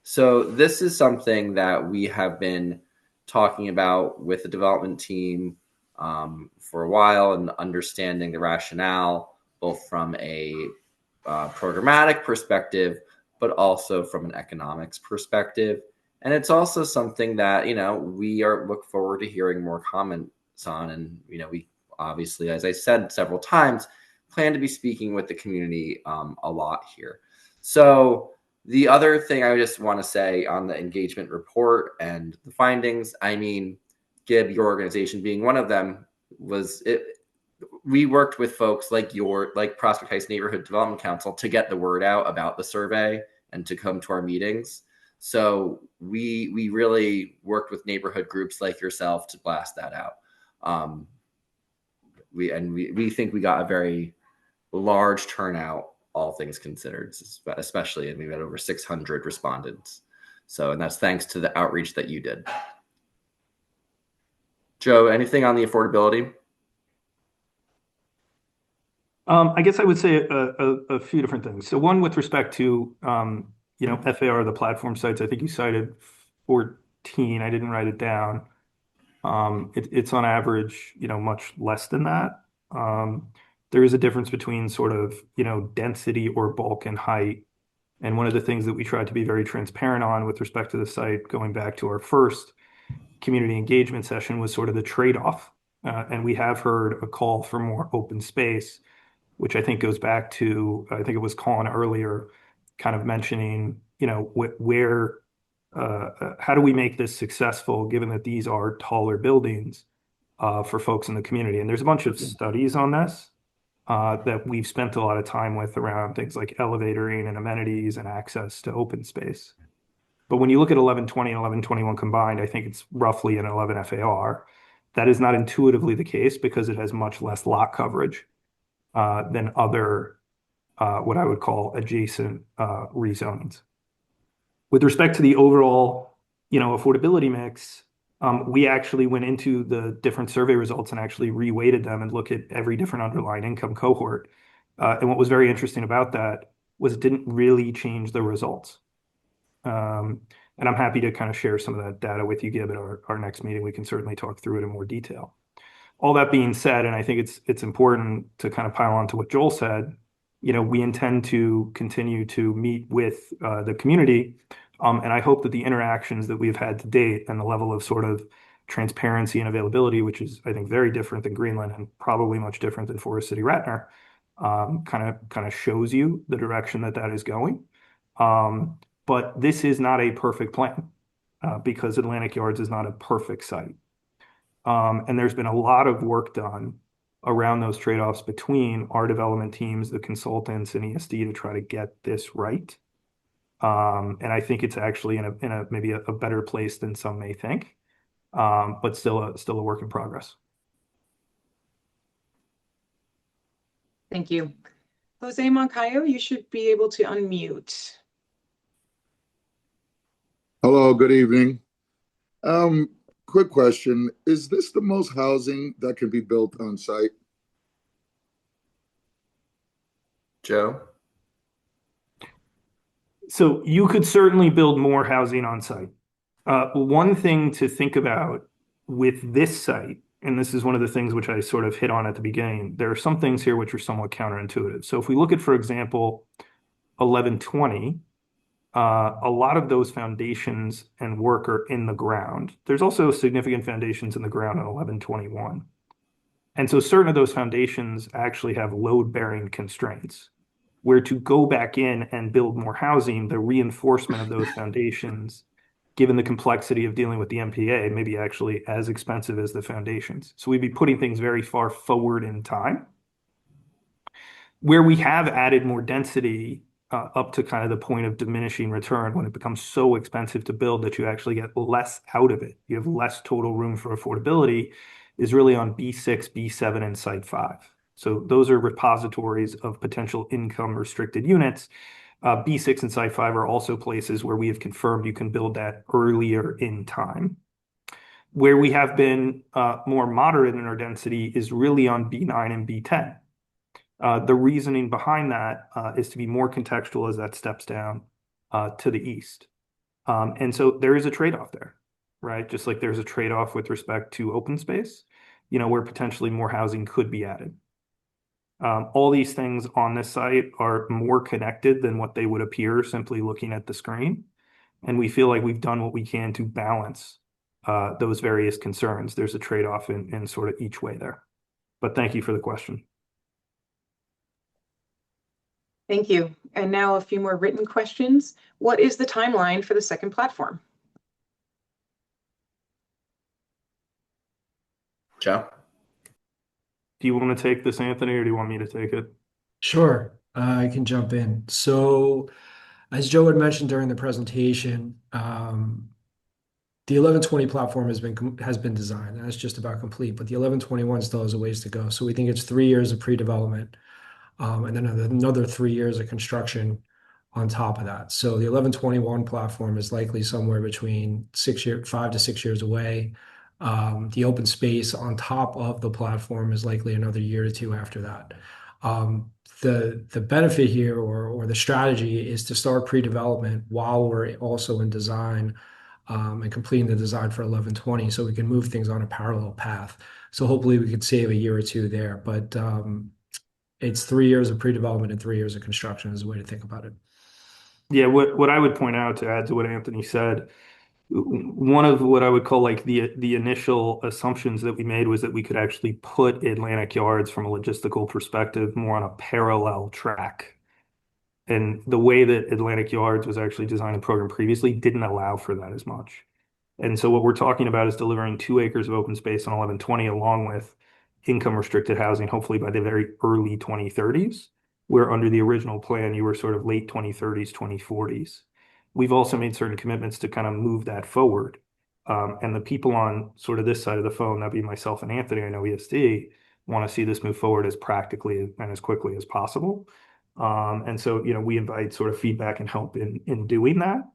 So this is something that we have been talking about with the development team for a while, and understanding the rationale, both from a programmatic perspective, but also from an economics perspective. And it's also something that, we look forward to hearing more comments on. And, we obviously, as I said several times, plan to be speaking with the community a lot here. So the other thing I just want to say on the engagement report and the findings, Gib, your organization being one of them, we worked with folks like Prospect Heights Neighborhood Development Council to get the word out about the survey and to come to our meetings. So we really worked with neighborhood groups like yourself to blast that out. We think we got a very large turnout, all things considered, especially, and we had over 600 respondents. So, and that's thanks to the outreach that you did. Joe, anything on the affordability? I guess I would say a few different things. So one, with respect to, FAR, the platform sites, I think you cited 14. I didn't write it down. It's on average, much less than that. There is a difference between sort of, density or bulk and height. And one of the things that we tried to be very transparent on with respect to the site, going back to our first community engagement session, was sort of the trade-off. And we have heard a call for more open space, which I think goes back to, I think it was Colin earlier, kind of mentioning, where, how do we make this successful, given that these are taller buildings for folks in the community? And there's a bunch of studies on this that we've spent a lot of time with around things like elevatoring and amenities and access to open space. But when you look at 1120 and 1121 combined, I think it's roughly an 11 FAR. That is not intuitively the case because it has much less lot coverage than other, what I would call adjacent rezonings. With respect to the overall, affordability mix, we actually went into the different survey results and actually reweighted them and look at every different underlying income cohort. And what was very interesting about that was it didn't really change the results. And I'm happy to kind of share some of that data with you, Gib, at our next meeting. We can certainly talk through it in more detail. All that being said, and I think it's important to kind of pile on to what Joel said, we intend to continue to meet with the community. And I hope that the interactions that we've had to date and the level of sort of transparency and availability, which is, I think, very different than Greenland and probably much different than Forest City Ratner, kind of shows you the direction that is going. But this is not a perfect plan because Atlantic Yards is not a perfect site. And there's been a lot of work done around those trade-offs between our development teams, the consultants, and ESD to try to get this right. And I think it's actually in a maybe a better place than some may think, but still a work in progress. Thank you. Jose Moncayo, you should be able to unmute. Hello, good evening. Quick question. Is this the most housing that can be built on site? Joe? So you could certainly build more housing on site. One thing to think about with this site, and this is one of the things which I sort of hit on at the beginning, there are some things here which are somewhat counterintuitive. So if we look at, for example, 1120, a lot of those foundations and work are in the ground. There's also significant foundations in the ground on 1121. And so certain of those foundations actually have load-bearing constraints, where to go back in and build more housing, the reinforcement of those foundations given the complexity of dealing with the MPA, maybe actually as expensive as the foundations. So we'd be putting things very far forward in time. Where we have added more density up to kind of the point of diminishing return, when it becomes so expensive to build that you actually get less out of it, you have less total room for affordability, is really on B6, B7, and Site 5. So those are repositories of potential income restricted units. B6 and Site 5 are also places where we have confirmed you can build that earlier in time. Where we have been more moderate in our density is really on B9 and B10. The reasoning behind that is to be more contextual as that steps down to the east. And so there is a trade-off there, right? Just like there's a trade-off with respect to open space, where potentially more housing could be added. All these things on this site are more connected than what they would appear simply looking at the screen. And we feel like we've done what we can to balance those various concerns. There's a trade-off in sort of each way there. But thank you for the question. Thank you. And now a few more written questions. What is the timeline for the second platform? Joe? Do you want to take this, Anthony, or do you want me to take it? Sure, I can jump in. So, as Joe had mentioned during the presentation, the 1120 platform has been designed. That's just about complete, but the 1121 still has a ways to go. So we think it's 3 years of pre-development, and then another 3 years of construction on top of that. So the 1121 platform is likely somewhere between 5 to 6 years away. The open space on top of the platform is likely another year or two after that. The benefit here or the strategy is to start pre-development while we're also in design and completing the design for 1120, so we can move things on a parallel path. So hopefully we could save a year or two there, but it's 3 years of pre-development and 3 years of construction is the way to think about it. Yeah, what I would point out to add to what Anthony said, one of what I would call like the initial assumptions that we made was that we could actually put Atlantic Yards from a logistical perspective more on a parallel track. And the way that Atlantic Yards was actually designed and programmed previously didn't allow for that as much. And so what we're talking about is delivering 2 acres of open space on 1120 along with income restricted housing, hopefully by the very early 2030s, where under the original plan, you were sort of late 2030s, 2040s. We've also made certain commitments to kind of move that forward. And the people on sort of this side of the phone, that'd be myself and Anthony, I know ESD, want to see this move forward as practically and as quickly as possible. And so, we invite sort of feedback and help in doing that.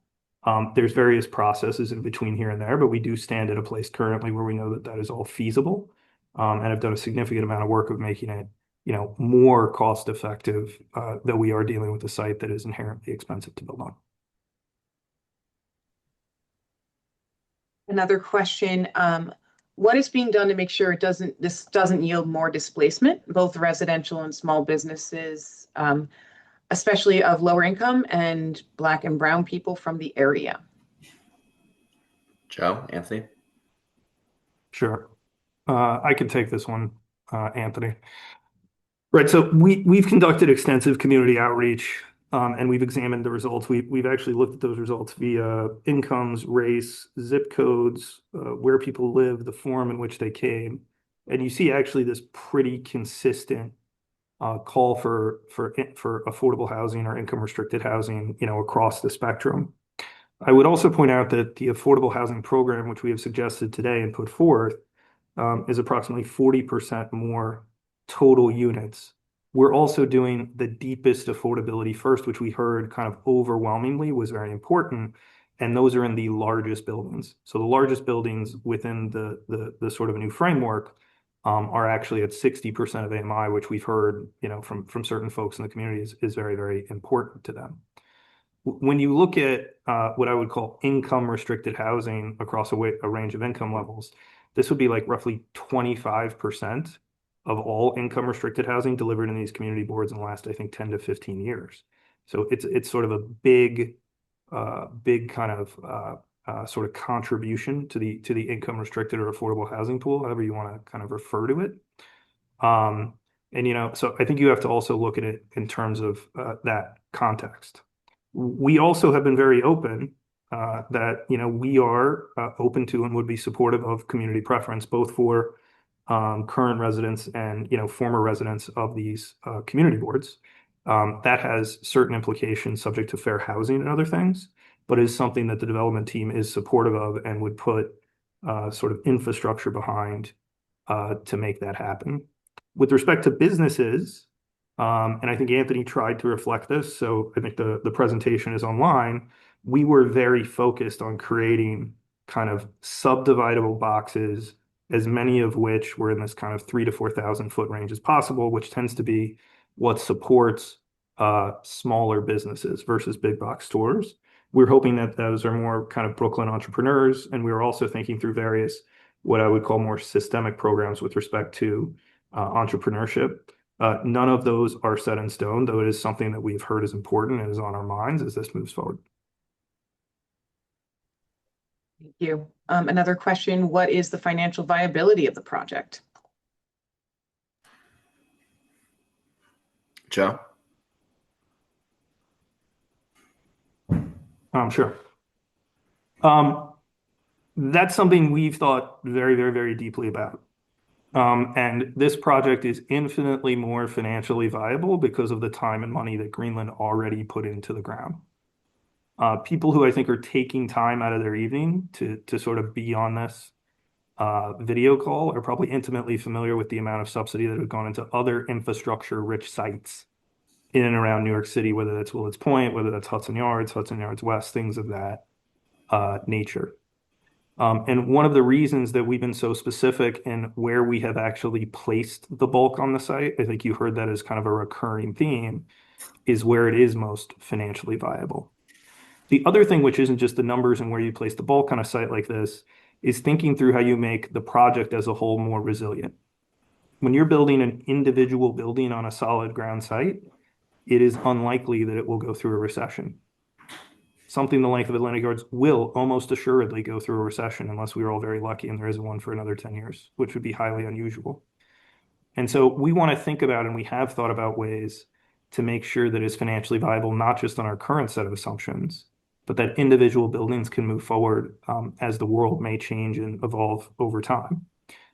There's various processes in between here and there, but we do stand at a place currently where we know that that is all feasible, and have done a significant amount of work of making it, more cost effective, though we are dealing with a site that is inherently expensive to build on. Another question, what is being done to make sure this doesn't yield more displacement, both residential and small businesses, especially of lower income and Black and brown people from the area? Joe, Anthony? Sure. I can take this one, Anthony. Right, so we've conducted extensive community outreach, and we've examined the results. We've actually looked at those results via incomes, race, zip codes, where people live, the form in which they came. And you see actually this pretty consistent call for affordable housing or income restricted housing, across the spectrum. I would also point out that the affordable housing program, which we have suggested today and put forth, is approximately 40% more total units. We're also doing the deepest affordability first, which we heard kind of overwhelmingly was very important. And those are in the largest buildings. So the largest buildings within the sort of a new framework are actually at 60% of AMI, which we've heard, from certain folks in the community is very, very important to them. When you look at what I would call income restricted housing across a range of income levels, this would be like roughly 25% of all income restricted housing delivered in these community boards in the last, I think, 10 to 15 years. So it's sort of a big kind of sort of contribution to the income restricted or affordable housing pool, however you want to kind of refer to it. And so I think you have to also look at it in terms of that context. We also have been very open that, we are open to and would be supportive of community preference, both for current residents and, former residents of these community boards. That has certain implications subject to fair housing and other things, but is something that the development team is supportive of and would put sort of infrastructure behind to make that happen. With respect to businesses, and I think Anthony tried to reflect this, so I think the presentation is online. We were very focused on creating kind of subdividable boxes, as many of which were in this kind of 3,000 to 4,000 foot range as possible, which tends to be what supports smaller businesses versus big box stores. We're hoping that those are more kind of Brooklyn entrepreneurs, and we were also thinking through various what I would call more systemic programs with respect to entrepreneurship. None of those are set in stone, though it is something that we've heard is important and is on our minds as this moves forward. Thank you. Another question, what is the financial viability of the project? Joe? Sure. That's something we've thought very, very, very deeply about. And this project is infinitely more financially viable because of the time and money that Greenland already put into the ground. People who I think are taking time out of their evening to sort of be on this video call are probably intimately familiar with the amount of subsidy that have gone into other infrastructure-rich sites in and around New York City, whether that's Willets Point, whether that's Hudson Yards West, things of that nature. And one of the reasons that we've been so specific in where we have actually placed the bulk on the site, I think you heard that as kind of a recurring theme, is where it is most financially viable. The other thing, which isn't just the numbers and where you place the bulk on a site like this, is thinking through how you make the project as a whole more resilient. When you're building an individual building on a solid ground site, it is unlikely that it will go through a recession. Something the length of Atlantic Yards will almost assuredly go through a recession unless we are all very lucky and there isn't one for another 10 years, which would be highly unusual. And so we want to think about, and we have thought about ways to make sure that it's financially viable, not just on our current set of assumptions, but that individual buildings can move forward as the world may change and evolve over time.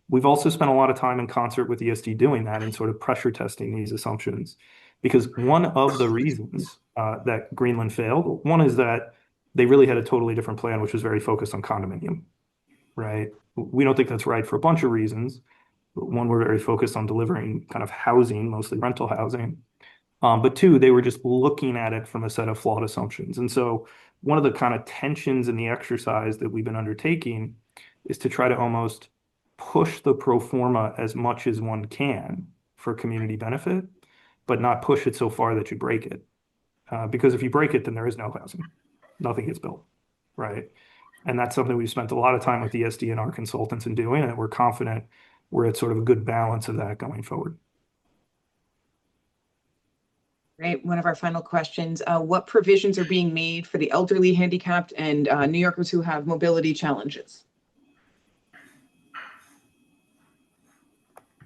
We've also spent a lot of time in concert with ESD doing that and sort of pressure testing these assumptions. Because one of the reasons that Greenland failed, one is that they really had a totally different plan, which was very focused on condominium, right? We don't think that's right for a bunch of reasons. But one, we're very focused on delivering kind of housing, mostly rental housing. But two, they were just looking at it from a set of flawed assumptions. And so one of the kind of tensions in the exercise that we've been undertaking is to try to almost push the pro forma as much as one can for community benefit, but not push it so far that you break it. Because if you break it, then there is no housing. Nothing gets built, right? And that's something we've spent a lot of time with ESD and our consultants in doing, and we're confident we're at sort of a good balance of that going forward. Great. One of our final questions, what provisions are being made for the elderly, handicapped, and New Yorkers who have mobility challenges?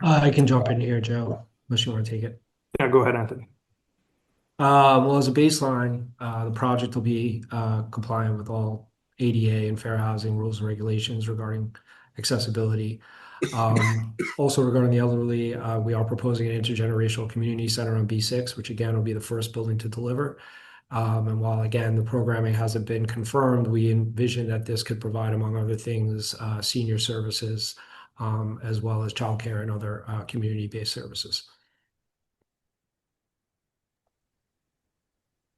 I can jump in here, Joe, unless you want to take it. Yeah, go ahead, Anthony. Well, as a baseline, the project will be compliant with all ADA and fair housing rules and regulations regarding accessibility. Also regarding the elderly, we are proposing an intergenerational community center on B6, which again will be the first building to deliver. And while again, the programming hasn't been confirmed, we envision that this could provide, among other things, senior services, as well as childcare and other community-based services.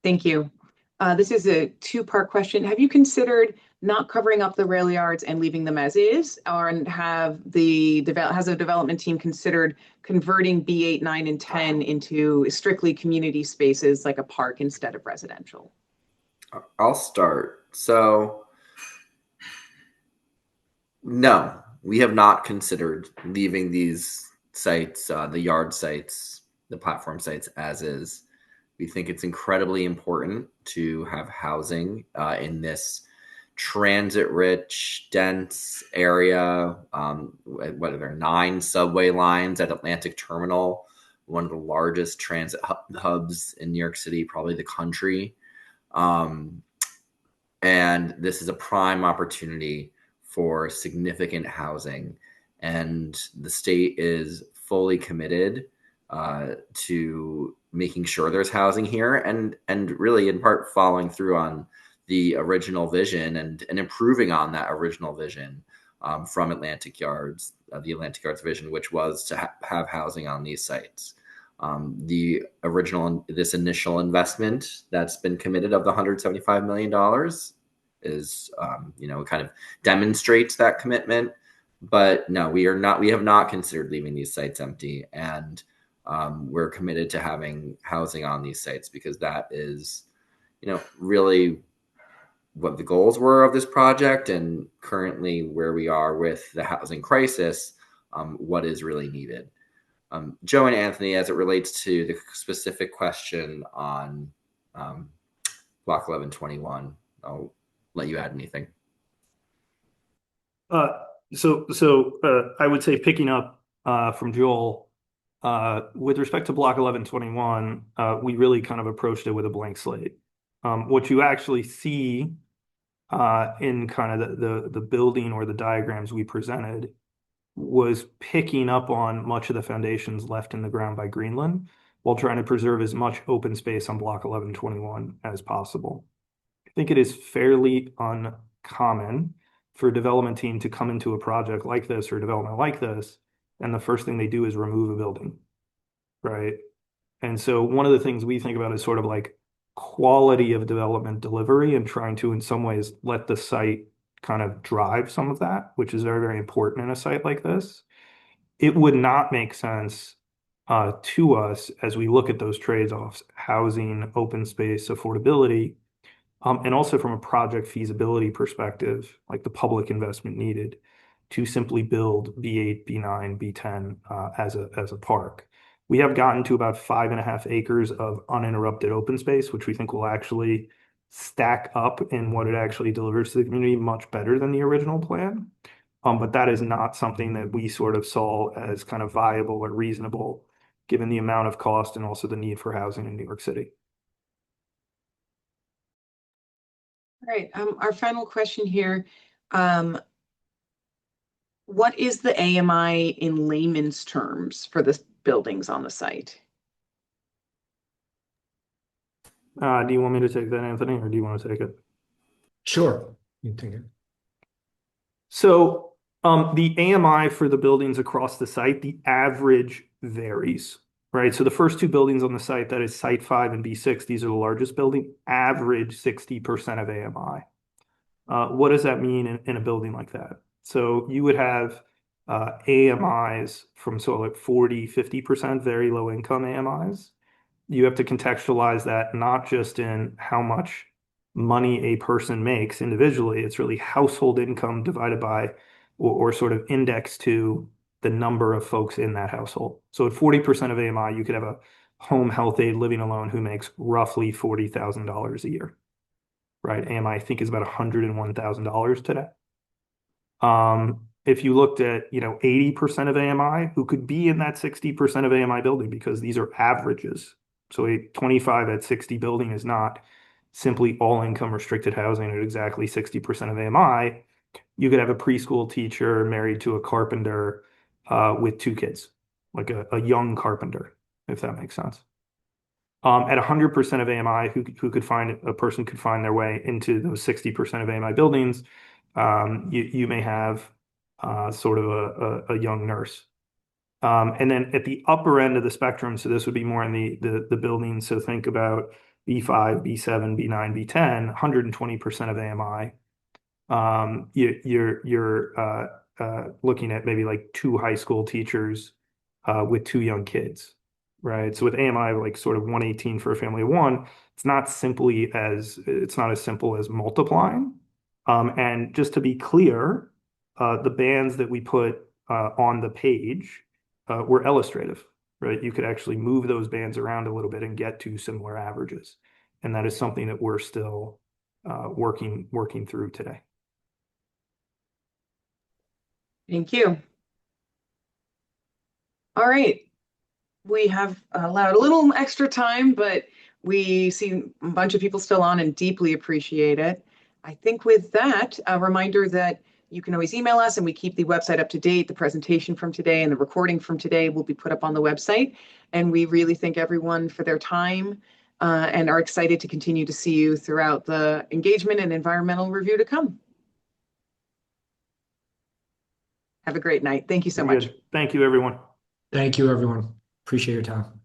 Thank you. This is a two-part question. Have you considered not covering up the rail yards and leaving them as is, or has the development team considered converting B8, 9, and 10 into strictly community spaces like a park instead of residential? I'll start. So, no, we have not considered leaving these sites, the yard sites, the platform sites as is. We think it's incredibly important to have housing in this transit-rich, dense area, whether there are 9 subway lines at Atlantic Terminal, one of the largest transit hubs in New York City, probably the country. And this is a prime opportunity for significant housing. And the state is fully committed to making sure there's housing here, and really in part following through on the original vision and improving on that original vision from Atlantic Yards, the Atlantic Yards vision, which was to have housing on these sites. This initial investment that's been committed of the $175 million is, kind of demonstrates that commitment. But no, we have not considered leaving these sites empty, and we're committed to having housing on these sites because that is, really what the goals were of this project, and currently where we are with the housing crisis, what is really needed. Joe and Anthony, as it relates to the specific question on Block 1121, I'll let you add anything. So I would say, picking up from Joel, with respect to Block 1121, we really kind of approached it with a blank slate. What you actually see in kind of the building or the diagrams we presented was picking up on much of the foundations left in the ground by Greenland, while trying to preserve as much open space on Block 1121 as possible. I think it is fairly uncommon for a development team to come into a project like this or development like this, and the first thing they do is remove a building, right? And so one of the things we think about is sort of like quality of development delivery, and trying to, in some ways, let the site kind of drive some of that, which is very, very important in a site like this. It would not make sense to us, as we look at those trade-offs, housing, open space, affordability, and also from a project feasibility perspective, like the public investment needed to simply build B8, B9, B10 as a park. We have gotten to about 5.5 acres of uninterrupted open space, which we think will actually stack up in what it actually delivers to the community much better than the original plan. But that is not something that we sort of saw as kind of viable or reasonable, given the amount of cost and also the need for housing in New York City. All right, our final question here. What is the AMI in layman's terms for the buildings on the site? Do you want me to take that, Anthony, or do you want to take it? Sure, you can take it. So the AMI for the buildings across the site, the average varies, right? So the first two buildings on the site, that is Site 5 and B6, these are the largest building, average 60% of AMI. What does that mean in a building like that? So you would have AMIs from sort of like 40, 50%, very low income AMIs. You have to contextualize that not just in how much money a person makes individually, it's really household income divided by or sort of indexed to the number of folks in that household. So at 40% of AMI, you could have a home health aide living alone who makes roughly $40,000 a year, right? AMI, I think, is about $101,000 today. If you looked at, 80% of AMI, who could be in that 60% of AMI building, because these are averages. So a 25 at 60 building is not simply all income restricted housing at exactly 60% of AMI. You could have a preschool teacher married to a carpenter with 2 kids, like a young carpenter, if that makes sense. At 100% of AMI, a person could find their way into those 60% of AMI buildings. You may have sort of a young nurse. And then at the upper end of the spectrum, so this would be more in the building. So think about B5, B7, B9, B10, 120% of AMI. You're looking at maybe like 2 high school teachers with 2 young kids, right? So with AMI, like sort of 118 for a family of 1, it's not as simple as multiplying. And just to be clear, the bands that we put on the page were illustrative, right? You could actually move those bands around a little bit and get to similar averages. And that is something that we're still working through today. Thank you. All right. We have allowed a little extra time, but we see a bunch of people still on and deeply appreciate it. I think with that, a reminder that you can always email us and we keep the website up to date. The presentation from today and the recording from today will be put up on the website. And we really thank everyone for their time and are excited to continue to see you throughout the engagement and environmental review to come. Have a great night. Thank you so much. Thank you, everyone. Thank you, everyone. Appreciate your time.